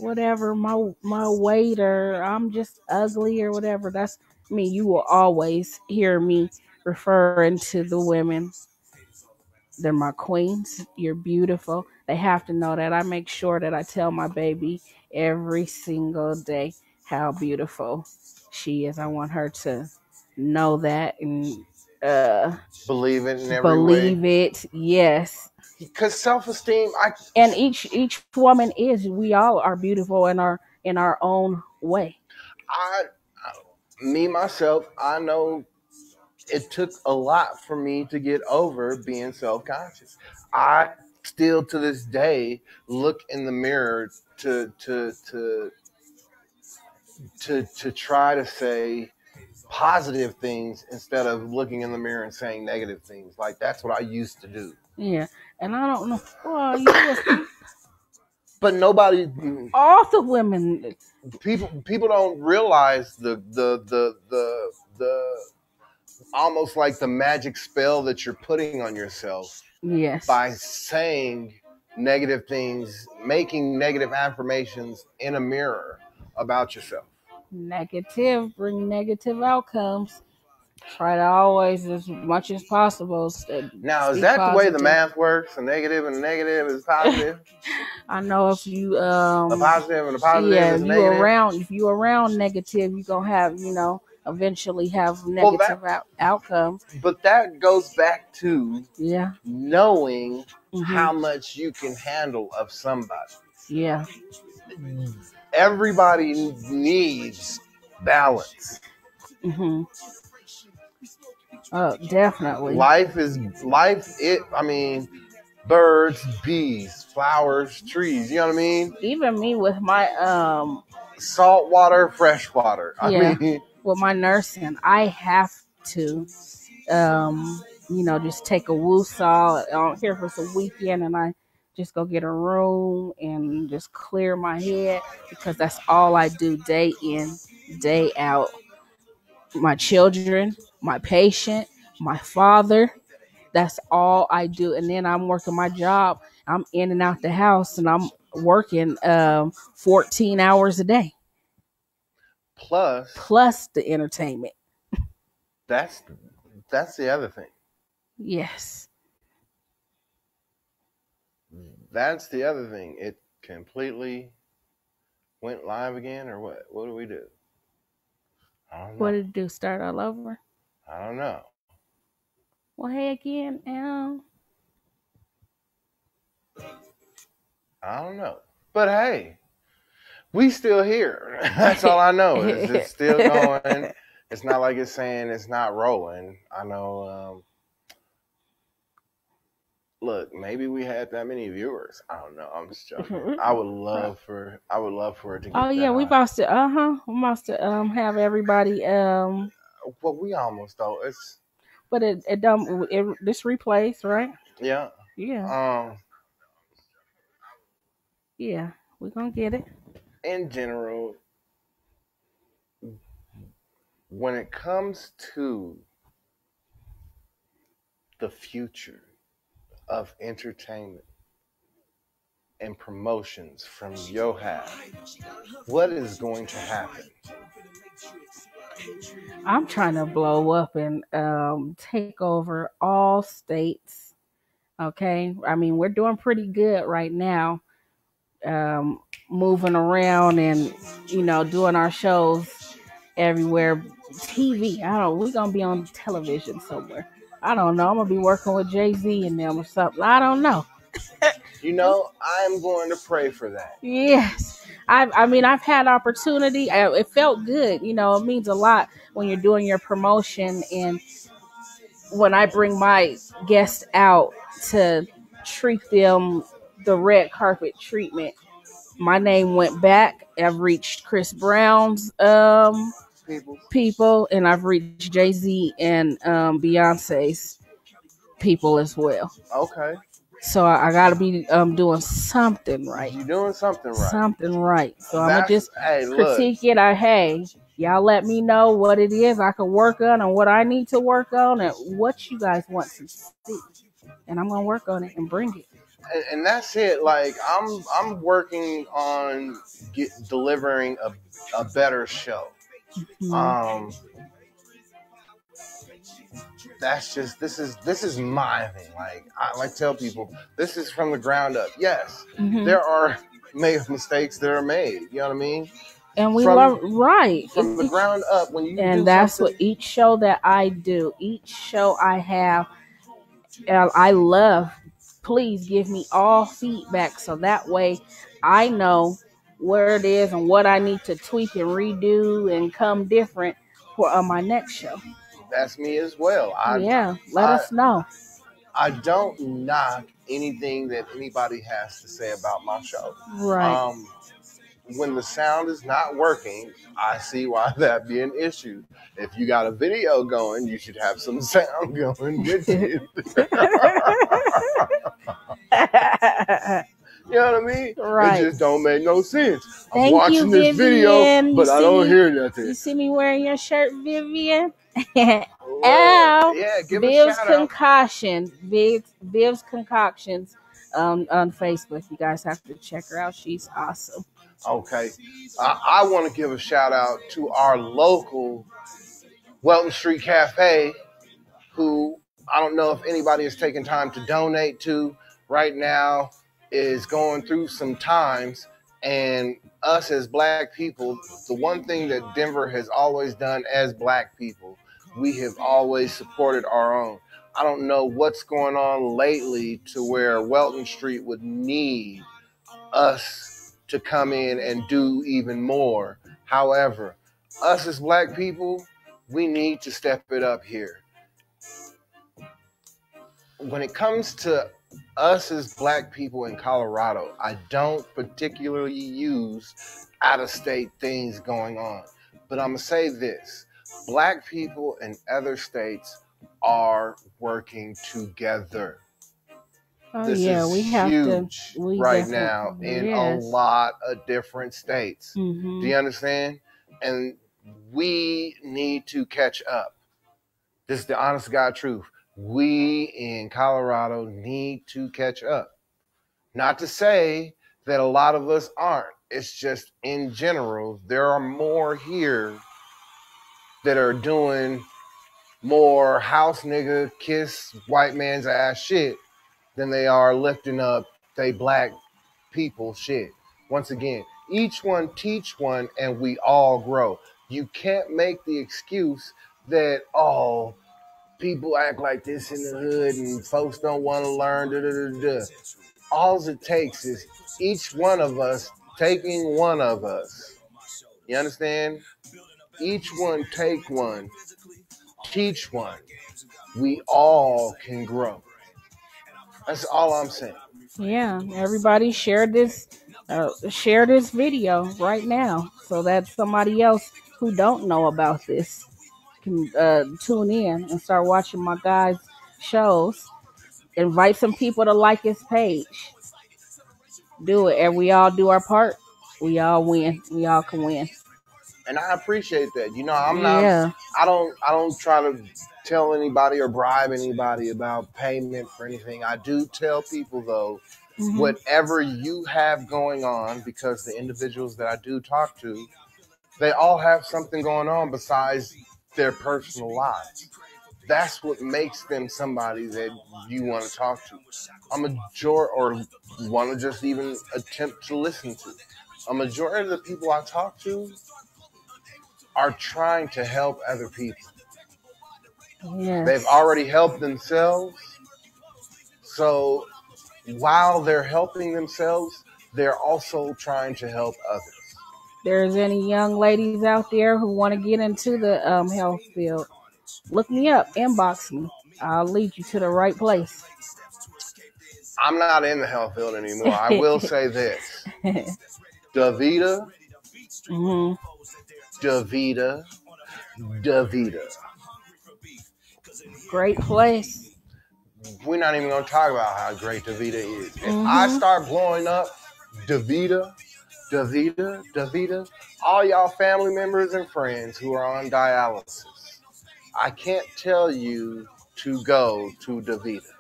whatever, my weight, or I'm just ugly, or whatever. That's me. You will always hear me referring to the women. They're my queens. You're beautiful. They have to know that. I make sure that I tell my baby every single day how beautiful she is. I want her to know that and believe it in every way. Believe it, yes. Because self-esteem, and each woman is. We all are beautiful in our own way. Me myself, I know it took a lot for me to get over being self-conscious. I still to this day look in the mirror to try to say positive things instead of looking in the mirror and saying negative things. Like, that's what I used to do. Yeah, and I don't know. Well, but nobody. All the women. People don't realize the almost like the magic spell that you're putting on yourself. Yes. By saying negative things, making negative affirmations in a mirror about yourself. Negative bring negative outcomes. Try to always, as much as possible. Now, is that the way the math works? A negative and a negative is positive? I know if you a positive and a positive is negative. If you around negative, you're gonna have, eventually have negative outcomes. But that goes back to knowing how much you can handle of somebody. Yeah. Everybody needs balance. Mm-hmm. Oh, definitely. Birds, bees, flowers, trees, you know what I mean? Even me with my salt water, fresh water. With my nursing, I have to just take a woo-saw. I don't care if it's a weekend, and I just go get a room and just clear my head, because that's all I do day in, day out. My children, my patient, my father, that's all I do. And then I'm working my job. I'm in and out the house, and I'm working 14 hours a day. plus the entertainment. That's the other thing. Yes. That's the other thing. It completely went live again, or what? What do we do? I don't know. What did it do? Start all over? I don't know. Well, hey again, I don't know. But hey, we still here. That's all I know. It's still going. It's not like it's saying it's not rolling. I know. Look, maybe we had that many viewers. I don't know. I'm just joking. I would love for it to get oh yeah, we must to we must have everybody well, we almost though. It's but it this replays, right? Yeah. Yeah. Yeah, we're gonna get it. In general, when it comes to the future of entertainment and promotions from your half, what is going to happen? I'm trying to blow up and take over all states. Okay, I mean we're doing pretty good right now, moving around and doing our shows everywhere. TV, we're gonna be on television somewhere. I don't know. I'm gonna be working with Jay-Z and them or something. I don't know. I'm going to pray for that. Yes. I've had opportunity. It felt good. It means a lot when you're doing your promotion. And when I bring my guests out to treat them the red carpet treatment, my name went back. I've reached Chris Brown's people, and I've reached Jay-Z and Beyonce's people as well. Okay. So I gotta be doing something right. You're doing something right. Something right. So I'm gonna just critique it. Y'all let me know what it is I can work on and what I need to work on and what you guys want to see. And I'm gonna work on it and bring it. And that's it. Like I'm working on delivering a better show. Mm-hmm. That's just this is my thing. Like I like to tell people, this is from the ground up. Yes, mm-hmm. There are mistakes that are made. You know what I mean? And we love right from the ground up when you. And that's what each show that I do, each show I have, I love. Please give me all feedback so that way I know where it is and what I need to tweak and redo and come different for my next show. That's me as well. Let us know. I don't knock anything that anybody has to say about my show. Right. When the sound is not working, I see why that'd be an issue. If you got a video going, you should have some sound going with it. You know what I mean? Right. It just don't make no sense. I'm watching this video, but I don't hear nothing. You see me wearing your shirt, Vivian? Yeah, give Viv's a shout Concoction. Viv's Concoctions on Facebook. You guys have to check her out. She's awesome. Okay. I want to give a shout out to our local Welton Street Cafe, who I don't know if anybody has taken time to donate to right now, is going through some times. And us as Black people, the one thing that Denver has always done as Black people, we have always supported our own. I don't know what's going on lately to where Welton Street would need us to come in and do even more. However, us as Black people, we need to step it up here. When it comes to us as Black people in Colorado, I don't particularly use out-of-state things going on. But I'm going to say this. Black people in other states are working together. Oh, this yeah, is we have huge to. We right now in a lot of different states. Mm-hmm. Do you understand? And we need to catch up. This is the honest to God truth. We in Colorado need to catch up. Not to say that a lot of us aren't. It's just in general, there are more here that are doing more house nigga kiss white man's ass shit than they are lifting up they black people shit. Once again, each one teach one and we all grow. You can't make the excuse that, oh, people act like this in the hood and folks don't want to learn. Da, da, da, da. All it takes is each one of us taking one of us. You understand? Each one take one, teach one. We all can grow. That's all I'm saying. Yeah, everybody share this video right now so that somebody else who don't know about this can tune in and start watching my guy's shows. Invite some people to like his page. Do it, and we all do our part. We all win. We all can win. And I appreciate that. You know, I don't try to tell anybody or bribe anybody about payment for anything. I do tell people though, whatever you have going on, because the individuals that I do talk to, they all have something going on besides their personal lives. That's what makes them somebody that you want to talk to. Or want to just even attempt to listen to. A majority of the people I talk to are trying to help other people. Yes. They've already helped themselves. So while they're helping themselves, they're also trying to help others. There's any young ladies out there who want to get into the health field, look me up, inbox me. I'll lead you to the right place. I'm not in the health field anymore. I will say this. Davida. Great place. We're not even going to talk about how great Davida is. If I start blowing up Davida, all y'all family members and friends who are on dialysis, I can't tell you to go to Davida.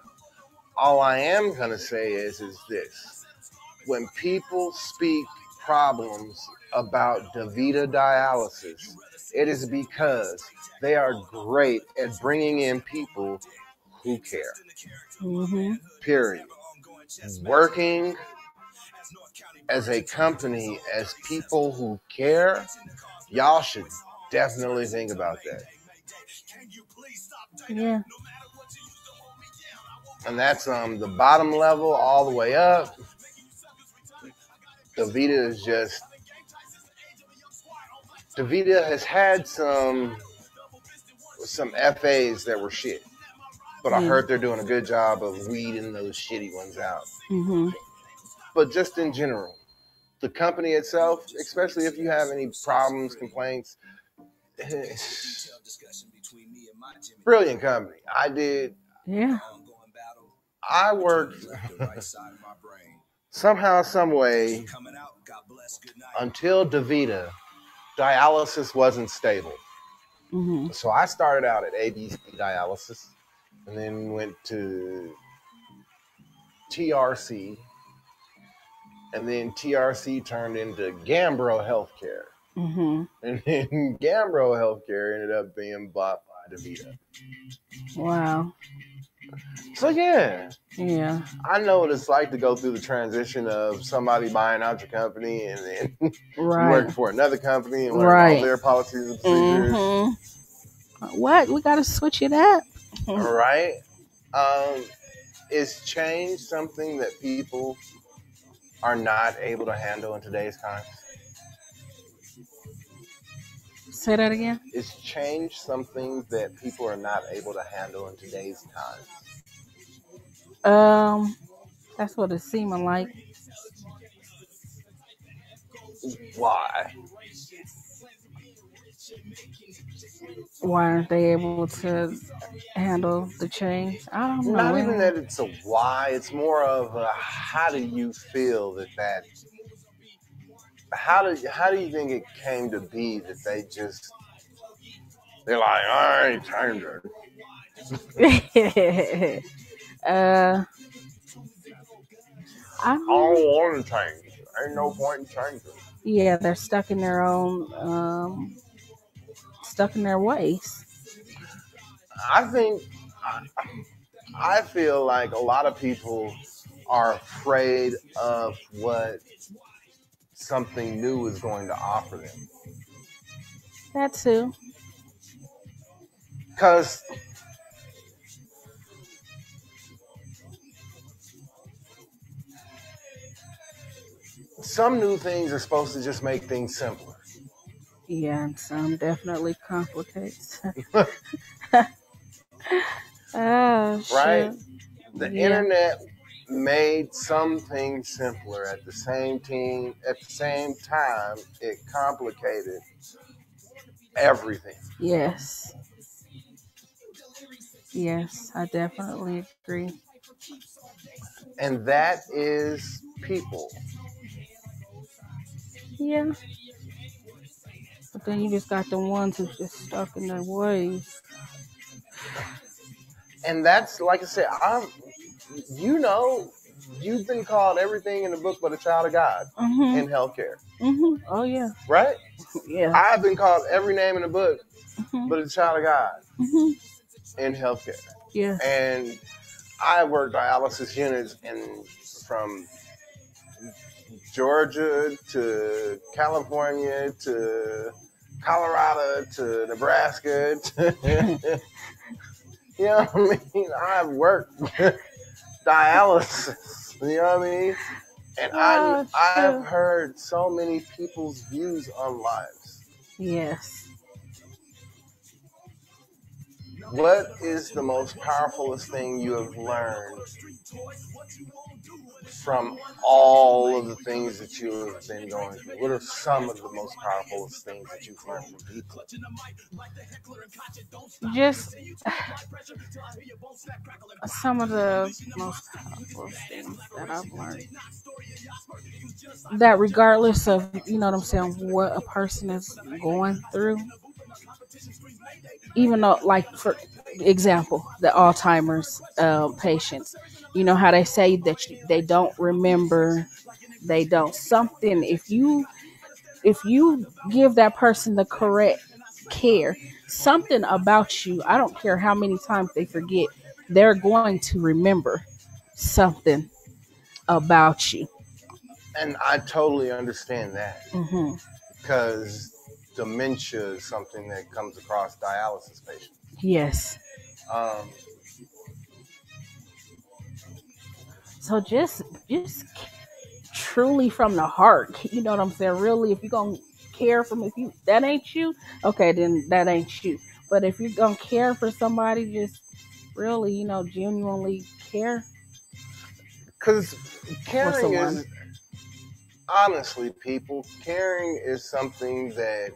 All I am going to say is this. When people speak problems about Davida dialysis, it is because they are great at bringing in people who care. Period. Working as a company, as people who care, y'all should definitely think about that. Yeah. And that's the bottom level all the way up. Davida has had some FAs that were shit. But I heard they're doing a good job of weeding those shitty ones out. But just in general, the company itself, especially if you have any problems, complaints, brilliant company. I worked somehow, some way, until Davida, dialysis wasn't stable. So I started out at ABC Dialysis and then went to TRC, and then TRC turned into Gambro Healthcare. And then Gambro Healthcare ended up being bought by Davida. Wow. So yeah, I know what it's like to go through the transition of somebody buying out your company and then you work for another company and learn all their policies and procedures. What? We got to switch it up. Right? Is change something that people are not able to handle in today's times? Say that again? Is change something that people are not able to handle in today's times? That's what it's seeming like. Why? Why aren't they able to handle the change? I don't know. Not even that it's a why. It's more of a how do you feel that how do you think it came to be that they're like, I ain't changing. I don't want to change. Ain't no point in changing. Yeah, they're stuck in their own, stuck in their ways. I feel like a lot of people are afraid of what something new is going to offer them. That too. Because some new things are supposed to just make things simpler. Yeah, and some definitely complicates. Right? Shit. The internet made some things simpler. At the same time, it complicated everything. Yes. Yes, I definitely agree. And that is people. Yeah. But then you just got the ones who's just stuck in their ways. And that's, like I said, you've been called everything in the book but a child of God in healthcare. Oh, yeah. Right? Yeah. I've been called every name in the book but a child of God in healthcare. Yeah. And I work dialysis units from Georgia to California to Colorado to Nebraska. You know what I mean? I've worked dialysis. You know what I mean? And I've heard so many people's views on lives. Yes. What is the most powerfulest thing you have learned from all of the things that you have been going through? What are some of the most powerfulest things that you've learned from people? Just some of the most powerful things that I've learned. That regardless of, you know what I'm saying, what a person is going through, even though, like, for example, the Alzheimer's patients, you know how they say that they don't remember, they don't something. If you give that person the correct care, something about you, I don't care how many times they forget, they're going to remember something about you. And I totally understand that. Because dementia is something that comes across dialysis patients. Yes. So just truly from the heart, you know what I'm saying? Really, if you're gonna care from, if you that ain't you, okay, then that ain't you. But if you're gonna care for somebody, just really, you know, genuinely care. Because caring is, honestly, people, caring is something that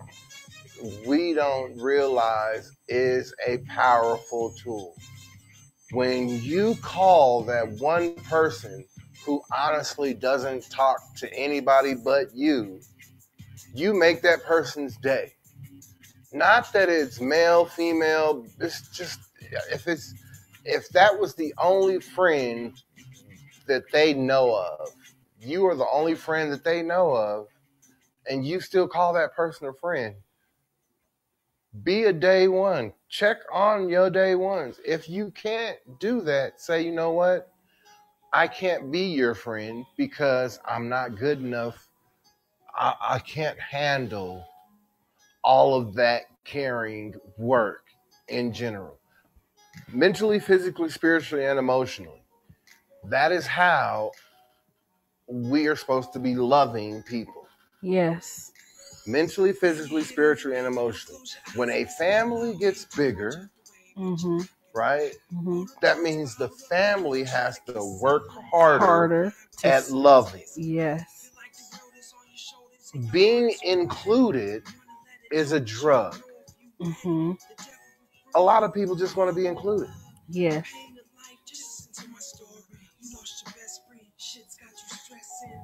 we don't realize is a powerful tool. When you call that one person who honestly doesn't talk to anybody but you make that person's day. Not that it's male, female, it's just, if that was the only friend that they know of, you are the only friend that they know of, and you still call that person a friend, be a day one. Check on your day ones. If you can't do that, say, you know what? I can't be your friend because I'm not good enough. I can't handle all of that caring work in general. Mentally, physically, spiritually, and emotionally. That is how we are supposed to be loving people. Yes. Mentally, physically, spiritually, and emotionally. When a family gets bigger, right? That means the family has to work harder at loving. Yes. Being included is a drug. A lot of people just want to be included. Yes.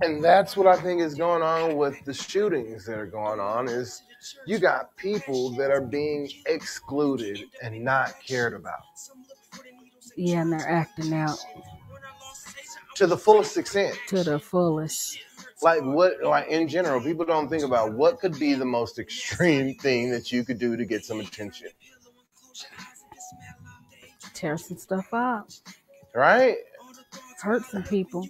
And that's what I think is going on with the shootings that are going on, is you got people that are being excluded and not cared about. Yeah, and they're acting out. To the fullest extent. To the fullest. Like what? Like in general, people don't think about what could be the most extreme thing that you could do to get some attention. Tear some stuff up. Right? Hurt some people.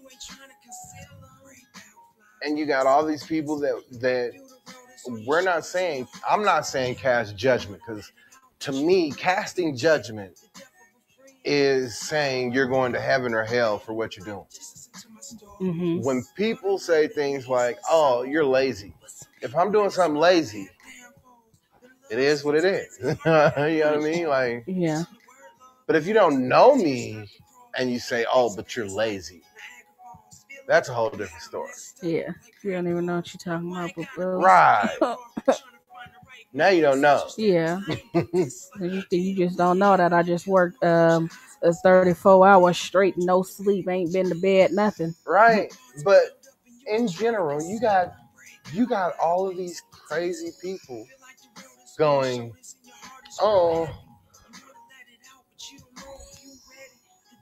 And you got all these people that I'm not saying cast judgment, because to me, casting judgment is saying you're going to heaven or hell for what you're doing. Mm-hmm. When people say things like, oh, you're lazy. If I'm doing something lazy, it is what it is. You know what I mean? Like, yeah. But if you don't know me and you say, oh, but you're lazy, that's a whole different story. Yeah. You don't even know what you're talking about. Right. Now you don't know. Yeah. You just don't know that I just worked 34 hours straight, no sleep, ain't been to bed, nothing. Right. But in general, you got all of these crazy people going, oh,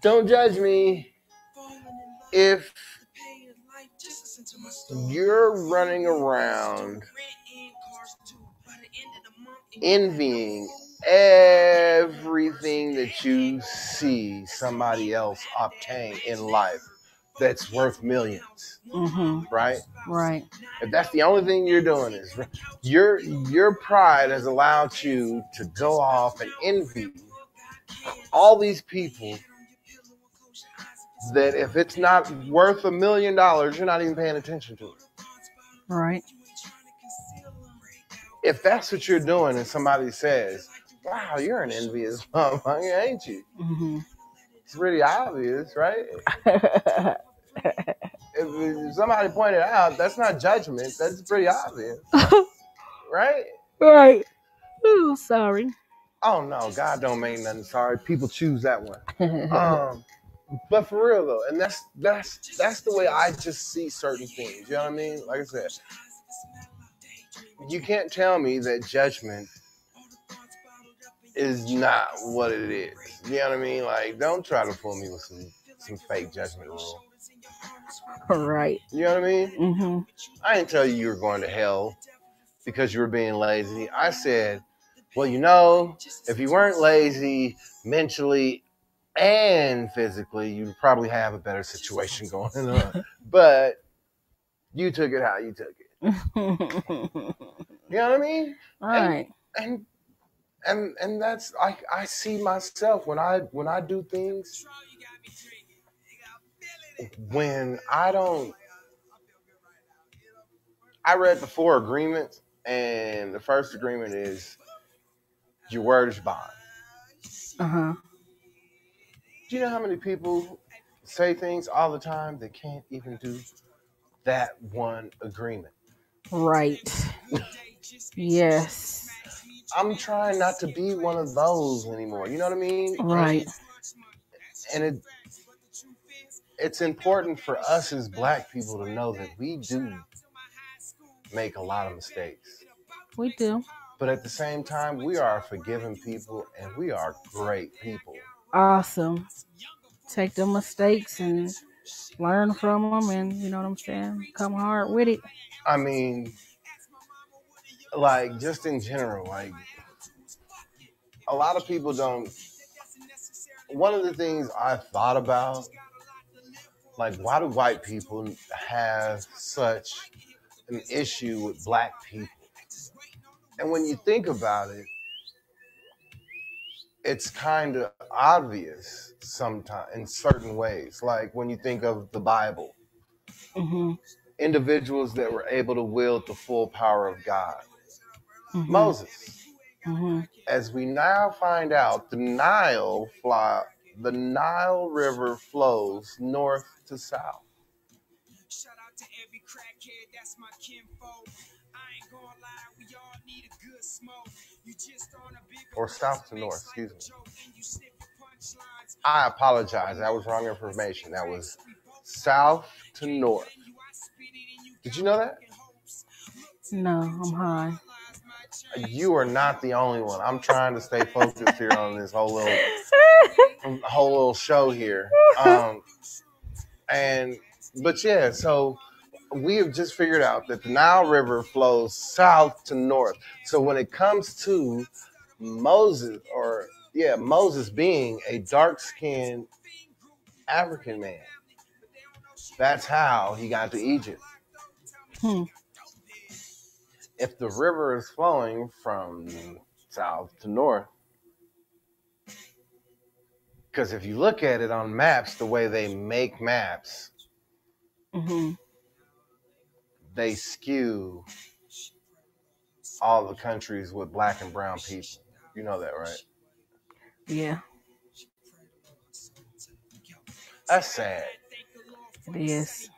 don't judge me if you're running around envying everything that you see somebody else obtain in life that's worth millions. Mm-hmm. Right? Right. If that's the only thing you're doing is your pride has allowed you to go off and envy all these people that if it's not worth $1 million, you're not even paying attention to it. Right. If that's what you're doing and somebody says, wow, you're an envious motherfucker, ain't you? Mm-hmm. It's pretty obvious, right? If somebody pointed out, that's not judgment. That's pretty obvious. Right? Right. Oh, sorry. Oh, no. God don't make nothing sorry. People choose that one. But for real, though, and that's the way I just see certain things. You know what I mean? Like I said, you can't tell me that judgment is not what it is. You know what I mean? Like, don't try to fool me with some fake judgment rule. Right. You know what I mean? Mm-hmm. I didn't tell you were going to hell because you were being lazy. I said, well, if you weren't lazy mentally and physically, you'd probably have a better situation going on. But you took it how you took it. You know what I mean? Right. And that's I see myself when I do things when I read the 4 agreements, and the first agreement is your word is bond. Uh-huh. Do you know how many people say things all the time that can't even do that one agreement? Right. Yes. I'm trying not to be one of those anymore. You know what I mean? Right. And it's important for us as Black people to know that we do make a lot of mistakes. We do. But at the same time, we are forgiving people, and we are great people. Awesome. Take the mistakes and learn from them, and you know what I'm saying? Come hard with it. I mean, like, just in general, like, a lot of people don't. One of the things I thought about, like, why do white people have such an issue with Black people? And when you think about it, it's kind of obvious sometimes in certain ways. Like when you think of the Bible, mm-hmm. individuals that were able to wield the full power of God. Mm-hmm. Moses. Mm-hmm. As we now find out, the Nile River flows north to south. Shout out to every crackhead, that's my kinfolk. I ain't gonna lie, we all need a good smoke. You just on a big or south to north, excuse me. I apologize, that was wrong information. That was south to north. Did you know that? No, I'm high. You are not the only one. I'm trying to stay focused here on this whole little show here. But yeah, so we have just figured out that the Nile River flows south to north. So when it comes to Moses being a dark-skinned African man, that's how he got to Egypt. If the river is flowing from south to north, because if you look at it on maps, the way they make maps, they skew all the countries with black and brown people. You know that, right? Yeah. That's sad. It is.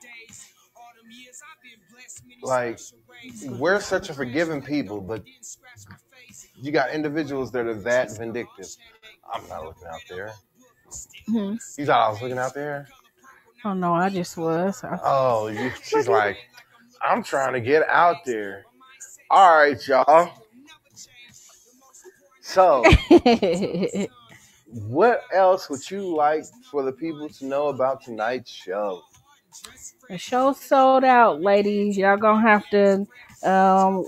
Like, we're such a forgiving people, but you got individuals that are that vindictive. I'm not looking out there. You thought I was looking out there? Oh, no, I just was. She's like, I'm trying to get out there. All right, y'all. So, what else would you like for the people to know about tonight's show? The show's sold out, ladies. Y'all gonna have to,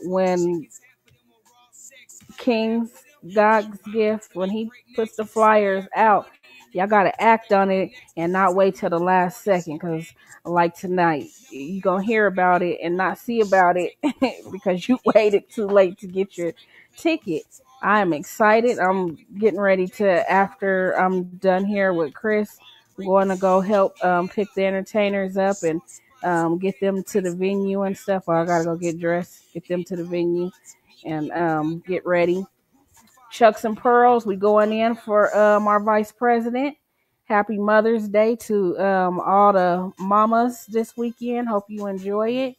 when Kyngg God's gift, when he puts the flyers out, y'all gotta act on it and not wait till the last second. Cause like tonight, you gonna hear about it and not see about it because you waited too late to get your ticket. I am excited. I'm getting ready to, after I'm done here with Chris, I'm going to go help pick the entertainers up and get them to the venue and stuff. Or I gotta go get dressed, get them to the venue, and get ready. Chucks and Pearls, we going in for our vice president. Happy Mother's Day to all the mamas this weekend. Hope you enjoy it.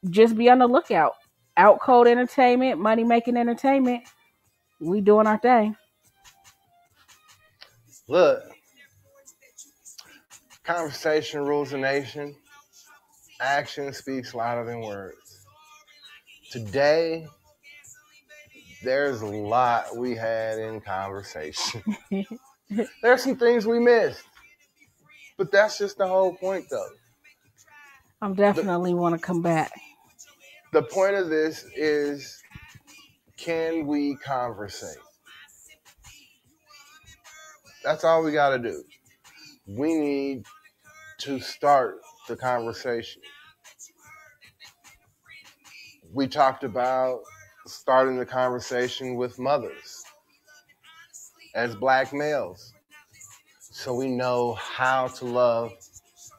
Just be on the lookout. Outcode Entertainment, Money Making Entertainment. We doing our thing. Look, conversation rules the nation. Action speaks louder than words. Today, there's a lot we had in conversation. There's some things we missed. But that's just the whole point, though. I'm definitely want to come back. The point of this is, can we conversate? That's all we got to do. We need to start the conversation. We talked about starting the conversation with mothers as black males, so we know how to love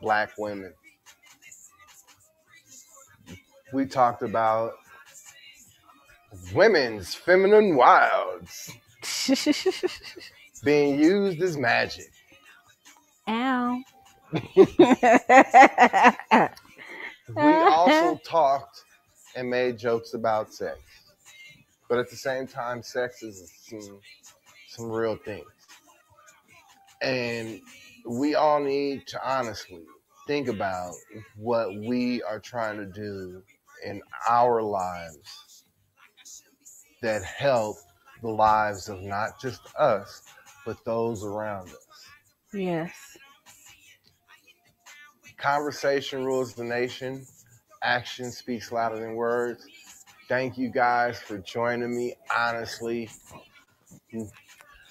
black women. We talked about women's feminine wilds being used as magic. Ow. We also talked and made jokes about sex. But at the same time, sex is some real things. And we all need to honestly think about what we are trying to do in our lives that help the lives of not just us, but those around us. Yes. Conversation rules the nation. Action speaks louder than words. Thank you guys for joining me. Honestly,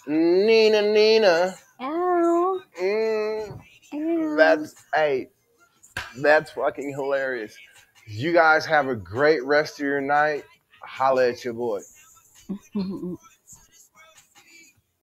Nina. Ow. That's fucking hilarious. You guys have a great rest of your night. Holla at your boy.